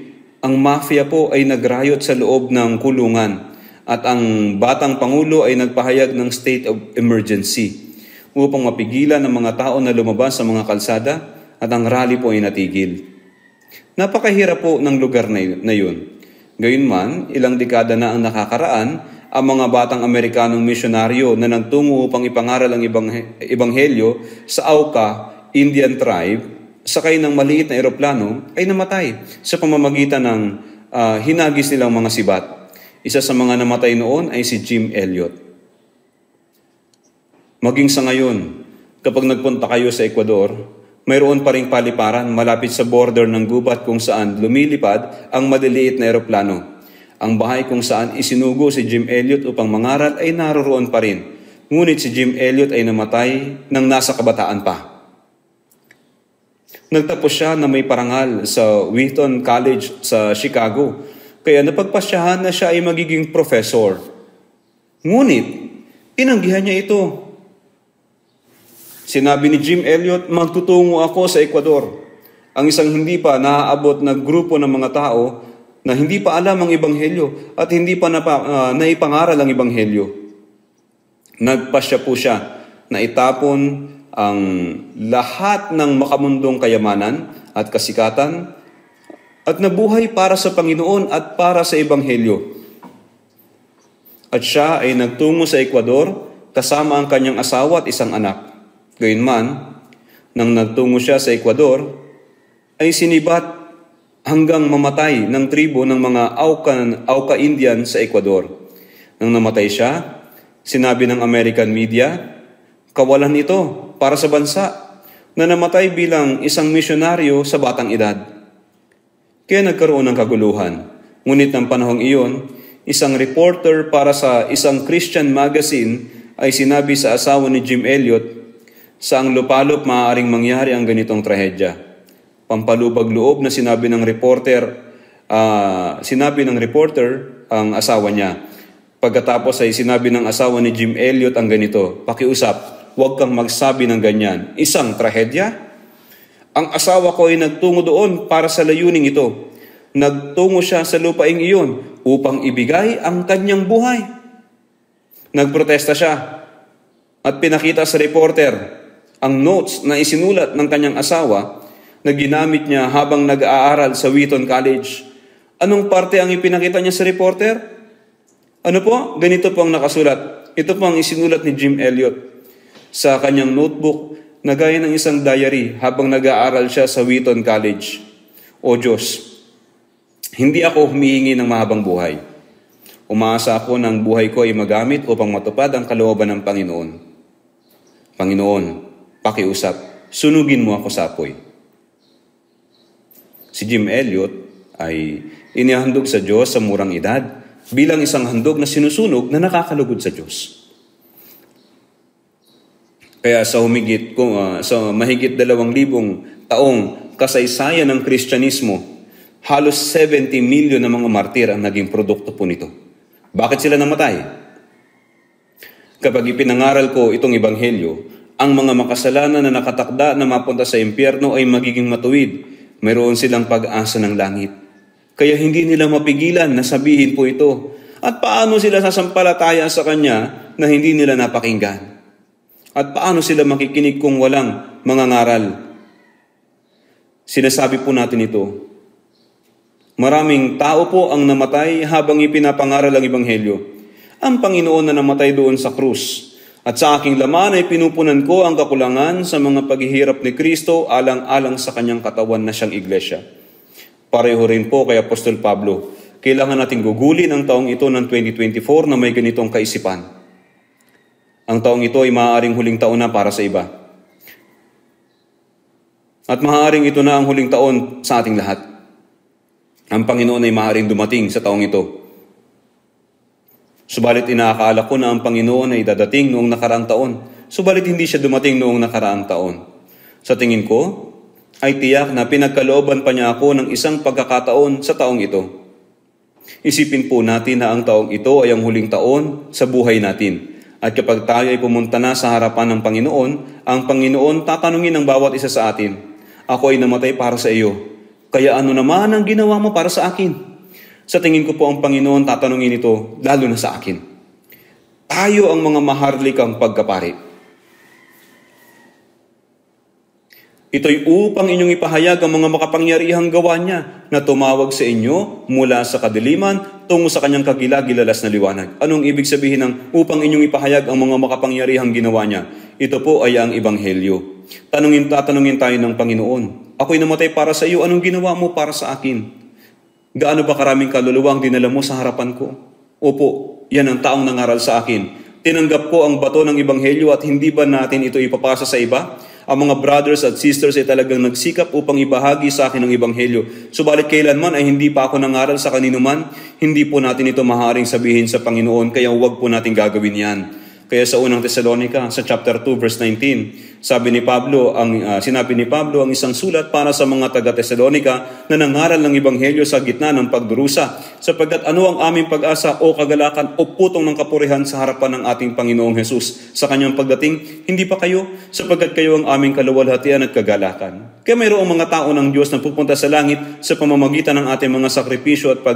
ang mafia po ay nagrayot sa loob ng kulungan. At ang batang Pangulo ay nagpahayag ng state of emergency upang mapigilan ang mga tao na lumabas sa mga kalsada at ang rally po ay natigil. Napakahirap po ng lugar na yun. Gayunman, ilang dekada na ang nakakaraan, ang mga batang Amerikanong misyonaryo na nagtungo upang ipangaral ang ebanghelyo sa Auca, Indian tribe, sakay ng maliit na eroplano, ay namatay sa pamamagitan ng hinagis nilang mga sibat. Isa sa mga namatay noon ay si Jim Elliot. Maging sa ngayon, kapag nagpunta kayo sa Ecuador, mayroon pa ring paliparan malapit sa border ng gubat kung saan lumilipad ang maliliit na eroplano. Ang bahay kung saan isinugo si Jim Elliot upang mangaral ay naroroon pa rin. Ngunit si Jim Elliot ay namatay nang nasa kabataan pa. Nagtapos siya na may parangal sa Wheaton College sa Chicago. Kaya napagpasyahan na siya ay magiging professor. Ngunit, tinanggihan niya ito. Sinabi ni Jim Elliot, magtutungo ako sa Ecuador. Ang isang hindi pa naaabot na grupo ng mga tao na hindi pa alam ang ebanghelyo at hindi pa naipangaral ang ebanghelyo. Nagpasya po siya na itapon ang lahat ng makamundong kayamanan at kasikatan at nabuhay para sa Panginoon at para sa ebanghelyo. At siya ay nagtungo sa Ecuador kasama ang kanyang asawa at isang anak. Gayunman, nang nagtungo siya sa Ecuador, ay sinibat hanggang mamatay ng tribo ng mga Auca Indian sa Ecuador. Nang namatay siya, sinabi ng American media, kawalan ito para sa bansa na namatay bilang isang misyonaryo sa batang edad. Kaya nagkaroon ng kaguluhan. Ngunit ng panahong iyon, isang reporter para sa isang Christian magazine ay sinabi sa asawa ni Jim Elliot, sa ang lupalop maaaring mangyari ang ganitong trahedya. Pampalubag loob na sinabi ng reporter ang asawa niya. Pagkatapos ay sinabi ng asawa ni Jim Elliot ang ganito, pakiusap, huwag kang magsabi ng ganyan. Isang trahedya? Ang asawa ko ay nagtungo doon para sa layuning ito. Nagtungo siya sa lupaing iyon upang ibigay ang kanyang buhay. Nagprotesta siya at pinakita sa reporter ang notes na isinulat ng kanyang asawa na ginamit niya habang nag-aaral sa Wheaton College. Anong parte ang ipinakita niya sa reporter? Ano po? Ganito po ang nakasulat. Ito po ang isinulat ni Jim Elliot sa kanyang notebook na gaya ng isang diary habang nag-aaral siya sa Wheaton College. O Diyos, hindi ako humihingi ng mahabang buhay. Umaasa ako ng buhay ko ay magamit upang matupad ang kalooban ng Panginoon. Panginoon, pakiusap, sunugin mo ako sa apoy. Si Jim Elliot ay inihandog sa Diyos sa murang edad bilang isang handog na sinusunog na nakakalugod sa Diyos. Kaya sa mahigit 2,000 taong kasaysayan ng Kristyanismo, halos 70 milyon na mga martir ang naging produkto po nito. Bakit sila namatay? Kapag ipinangaral ko itong ebanghelyo, ang mga makasalanan na nakatakda na mapunta sa impyerno ay magiging matuwid. Mayroon silang pag-asa ng langit. Kaya hindi nila mapigilan na sabihin po ito. At paano sila sasampalataya sa Kanya na hindi nila napakinggan? At paano sila makikinig kung walang mangangaral? Sinasabi po natin ito. Maraming tao po ang namatay habang ipinapangaral ang ebanghelyo. Ang Panginoon na namatay doon sa krus. At sa aking laman ay pinupunan ko ang kakulangan sa mga paghihirap ni Kristo alang-alang sa kanyang katawan na siyang iglesia. Pareho rin po kay Apostol Pablo. Kailangan nating gugulin ang taong ito ng 2024 na may ganitong kaisipan. Ang taong ito ay maaaring huling taon na para sa iba. At maaaring ito na ang huling taon sa ating lahat. Ang Panginoon ay maaaring dumating sa taong ito. Subalit inaakala ko na ang Panginoon ay dadating noong nakaraang taon. Subalit hindi siya dumating noong nakaraang taon. Sa tingin ko, ay tiyak na pinagkalooban pa niya ako ng isang pagkakataon sa taong ito. Isipin po natin na ang taong ito ay ang huling taon sa buhay natin. At kapag tayo ay pumunta na sa harapan ng Panginoon, ang Panginoon tatanungin ng bawat isa sa atin, ako ay namatay para sa iyo. Kaya ano naman ang ginawa mo para sa akin? Sa tingin ko po ang Panginoon tatanungin ito, lalo na sa akin. Tayo ang mga maharlikang pagkapari. Ito'y upang inyong ipahayag ang mga makapangyarihang gawa niya na tumawag sa inyo mula sa kadiliman tungo sa kanyang kagilagilalas na liwanag. Anong ibig sabihin ng upang inyong ipahayag ang mga makapangyarihang ginawa niya? Ito po ay ang ebanghelyo. Tatanungin tayo ng Panginoon. Ako'y namatay para sa iyo, anong ginawa mo para sa akin? Gaano ba karaming kaluluwang dinala mo sa harapan ko? Opo, yan ang taong nangaral sa akin. Tinanggap ko ang bato ng ebanghelyo at hindi ba natin ito ipapasa sa iba? Ang mga brothers at sisters ay talagang nagsikap upang ibahagi sa akin ang ebanghelyo. Subalit kailanman ay hindi pa ako nangaral sa kanino man, hindi po natin ito maaaring sabihin sa Panginoon, kaya huwag po natin gagawin yan. Kaya sa unang Tesalonica, sa chapter 2, verse 19, sinabi ni Pablo, ang isang sulat para sa mga taga-Tesalonica na nangaral ng ebanghelyo sa gitna ng pagdurusa, sapagkat ano ang aming pag-asa o kagalakan o putong ng kapurihan sa harapan ng ating Panginoong Hesus sa kanyang pagdating, hindi pa kayo, sapagkat kayo ang aming kaluwalhatian at kagalakan. Kaya mayroong mga tao ng Diyos na pupunta sa langit sa pamamagitan ng ating mga sakripisyo at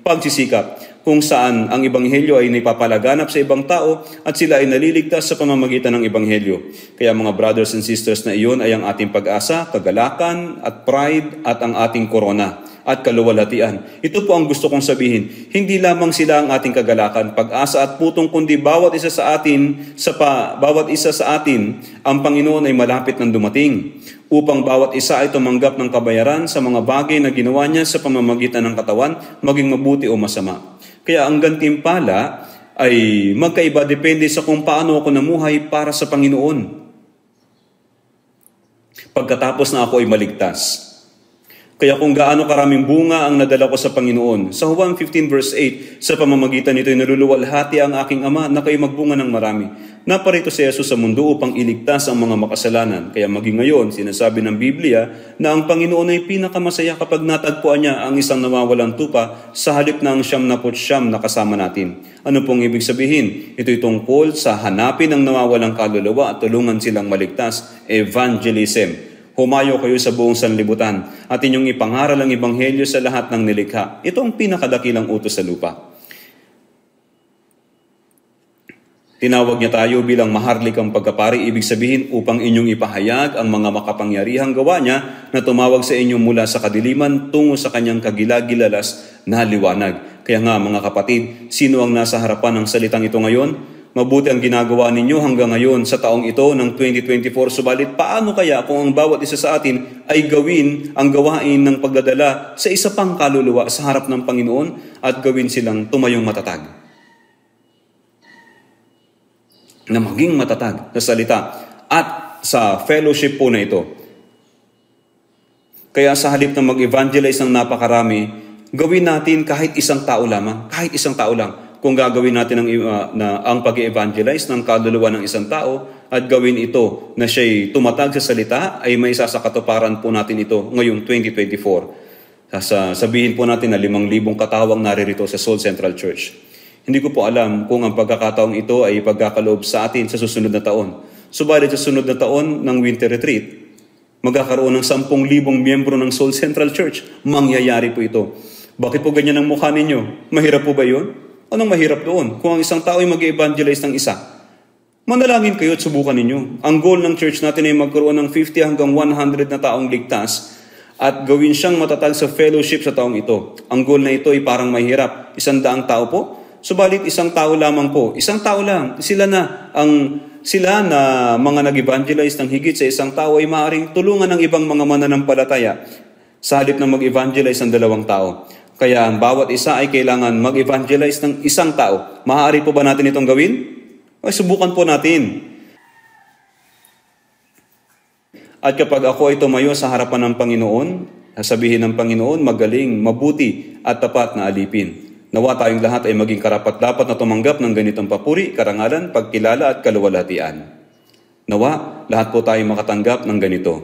pagsisikap, kung saan ang ebanghelyo ay napapalaganap sa ibang tao at sila ay naliligtas sa pamamagitan ng ebanghelyo. Kaya mga brothers and sisters na iyon ay ang ating pag-asa, kagalakan at pride at ang ating korona at kaluwalhatian. Ito po ang gusto kong sabihin. Hindi lamang sila ang ating kagalakan, pag-asa at putong, kundi bawat isa sa atin, ang Panginoon ay malapit nang dumating upang bawat isa ay tumanggap ng kabayaran sa mga bagay na ginawa niya sa pamamagitan ng katawan, maging mabuti o masama. Kaya ang gantimpala ay magkaiba depende sa kung paano ako namuhay para sa Panginoon. Pagkatapos na ako ay maligtas, Kaya kung gaano karaming bunga ang nadala ko sa Panginoon. Sa Juan 15 verse 8, sa pamamagitan nito ay naluluwalhati ang aking Ama na kayo magbunga ng marami. Naparito si Jesus sa mundo upang iligtas ang mga makasalanan. Kaya maging ngayon, sinasabi ng Biblia na ang Panginoon ay pinakamasaya kapag natagpuan niya ang isang nawawalang tupa sa halip na ang 99 na kasama natin. Ano pong ibig sabihin? Ito'y tungkol sa hanapin ang nawawalang kaluluwa at tulungan silang maligtas. Evangelism. Humayo kayo sa buong sanlibutan at inyong ipangaral ang ebanghelyo sa lahat ng nilikha. Ito ang pinakadakilang utos sa lupa. Tinawag niya tayo bilang maharlikang pagkapari, ibig sabihin upang inyong ipahayag ang mga makapangyarihang gawa niya na tumawag sa inyo mula sa kadiliman tungo sa kanyang kagilagilalas na liwanag. Kaya nga mga kapatid, sino ang nasa harapan ng salitang ito ngayon? Mabuti ang ginagawa ninyo hanggang ngayon sa taong ito ng 2024. Subalit paano kaya kung ang bawat isa sa atin ay gawin ang gawain ng pagdadala sa isa pang kaluluwa sa harap ng Panginoon at gawin silang tumayong matatag? Na maging matatag sa salita at sa fellowship po na ito. Kaya sa halip na mag-evangelize ng napakarami, gawin natin kahit isang tao lamang, kahit isang tao lang. Kung gagawin natin ang pag-evangelize ng kaluluwa ng isang tao at gawin ito na siya'y tumatag sa salita, ay may isa sa katuparan po natin ito ngayong 2024. Sabihin po natin na 5,000 katawang naririto sa Seoul Central Church. Hindi ko po alam kung ang pagkakataong ito ay pagkakaloob sa atin sa susunod na taon. Subalit sa susunod na taon ng winter retreat, magkakaroon ng 10,000 miyembro ng Seoul Central Church. Mangyayari po ito. Bakit po ganyan ang mukha ninyo? Mahirap po ba yun? Anong mahirap doon? Kung ang isang tao ay mag-evangelize ng isa, manalangin kayo at subukan ninyo. Ang goal ng church natin ay magkaroon ng 50 hanggang 100 na taong ligtas at gawin siyang matatag sa fellowship sa taong ito. Ang goal na ito ay parang mahirap. 100 tao po. Subalit isang tao lamang po. Isang tao lang. Sila na mga nag-evangelize ng higit sa isang tao ay maaaring tulungan ng ibang mga mananampalataya sa halip na mag-evangelize ng 2 tao. Kaya ang bawat isa ay kailangan mag-evangelize ng isang tao. Maaari po ba natin itong gawin? Ay, subukan po natin. At kapag ako ay tumayo sa harapan ng Panginoon, sasabihin ng Panginoon, magaling, mabuti at tapat na alipin. Nawa tayong lahat ay maging karapat-dapat na tumanggap ng ganitong papuri, karangalan, pagkilala at kaluwalhatian. Nawa, lahat po tayo makatanggap ng ganito.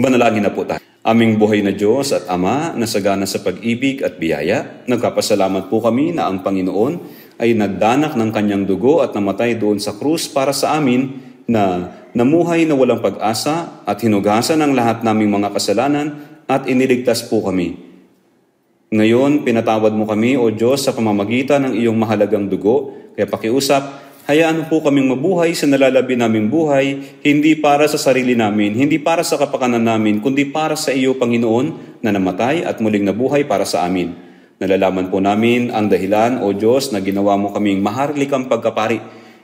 Manalangin na po tayo. Aming buhay na Diyos at Ama na sagana sa pag-ibig at biyaya, nagpapasalamat po kami na ang Panginoon ay nagdanak ng kanyang dugo at namatay doon sa krus para sa amin na namuhay na walang pag-asa at hinugasan ang lahat naming mga kasalanan at iniligtas po kami. Ngayon, pinatawad mo kami, O Diyos, sa pamamagitan ng iyong mahalagang dugo, kaya pakiusap, hayaan po kaming mabuhay sa nalalabi naming buhay, hindi para sa sarili namin, hindi para sa kapakanan namin, kundi para sa iyo, Panginoon, na namatay at muling nabuhay para sa amin. Nalalaman po namin ang dahilan, O Diyos, na ginawa mo kaming maharlikang pagkapari.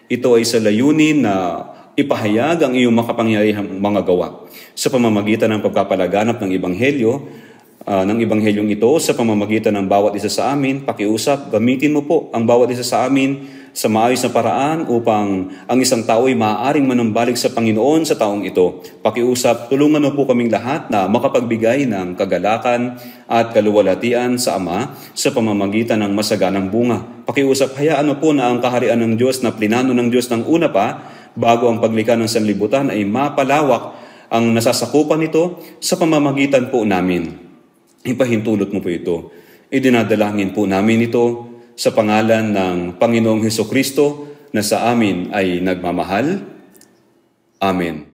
Ito ay sa layunin na ipahayag ang iyong makapangyarihang mga gawa. Sa pamamagitan ng pagpapalaganap ng Ebanghelyong ito, sa pamamagitan ng bawat isa sa amin, pakiusap, gamitin mo po ang bawat isa sa amin sa maayos na paraan upang ang isang tao ay maaaring manumbalik sa Panginoon sa taong ito. Pakiusap, tulungan mo po kaming lahat na makapagbigay ng kagalakan at kaluwalhatian sa Ama sa pamamagitan ng masaganang bunga. Pakiusap, hayaan mo po na ang kaharian ng Diyos na plinano ng Diyos ng una pa, bago ang paglikha ng sanlibutan, ay mapalawak ang nasasakupan nito sa pamamagitan po namin. Ipahintulot mo po ito. Idinadalangin po namin ito sa pangalan ng Panginoong Hesukristo na sa amin ay nagmamahal. Amen.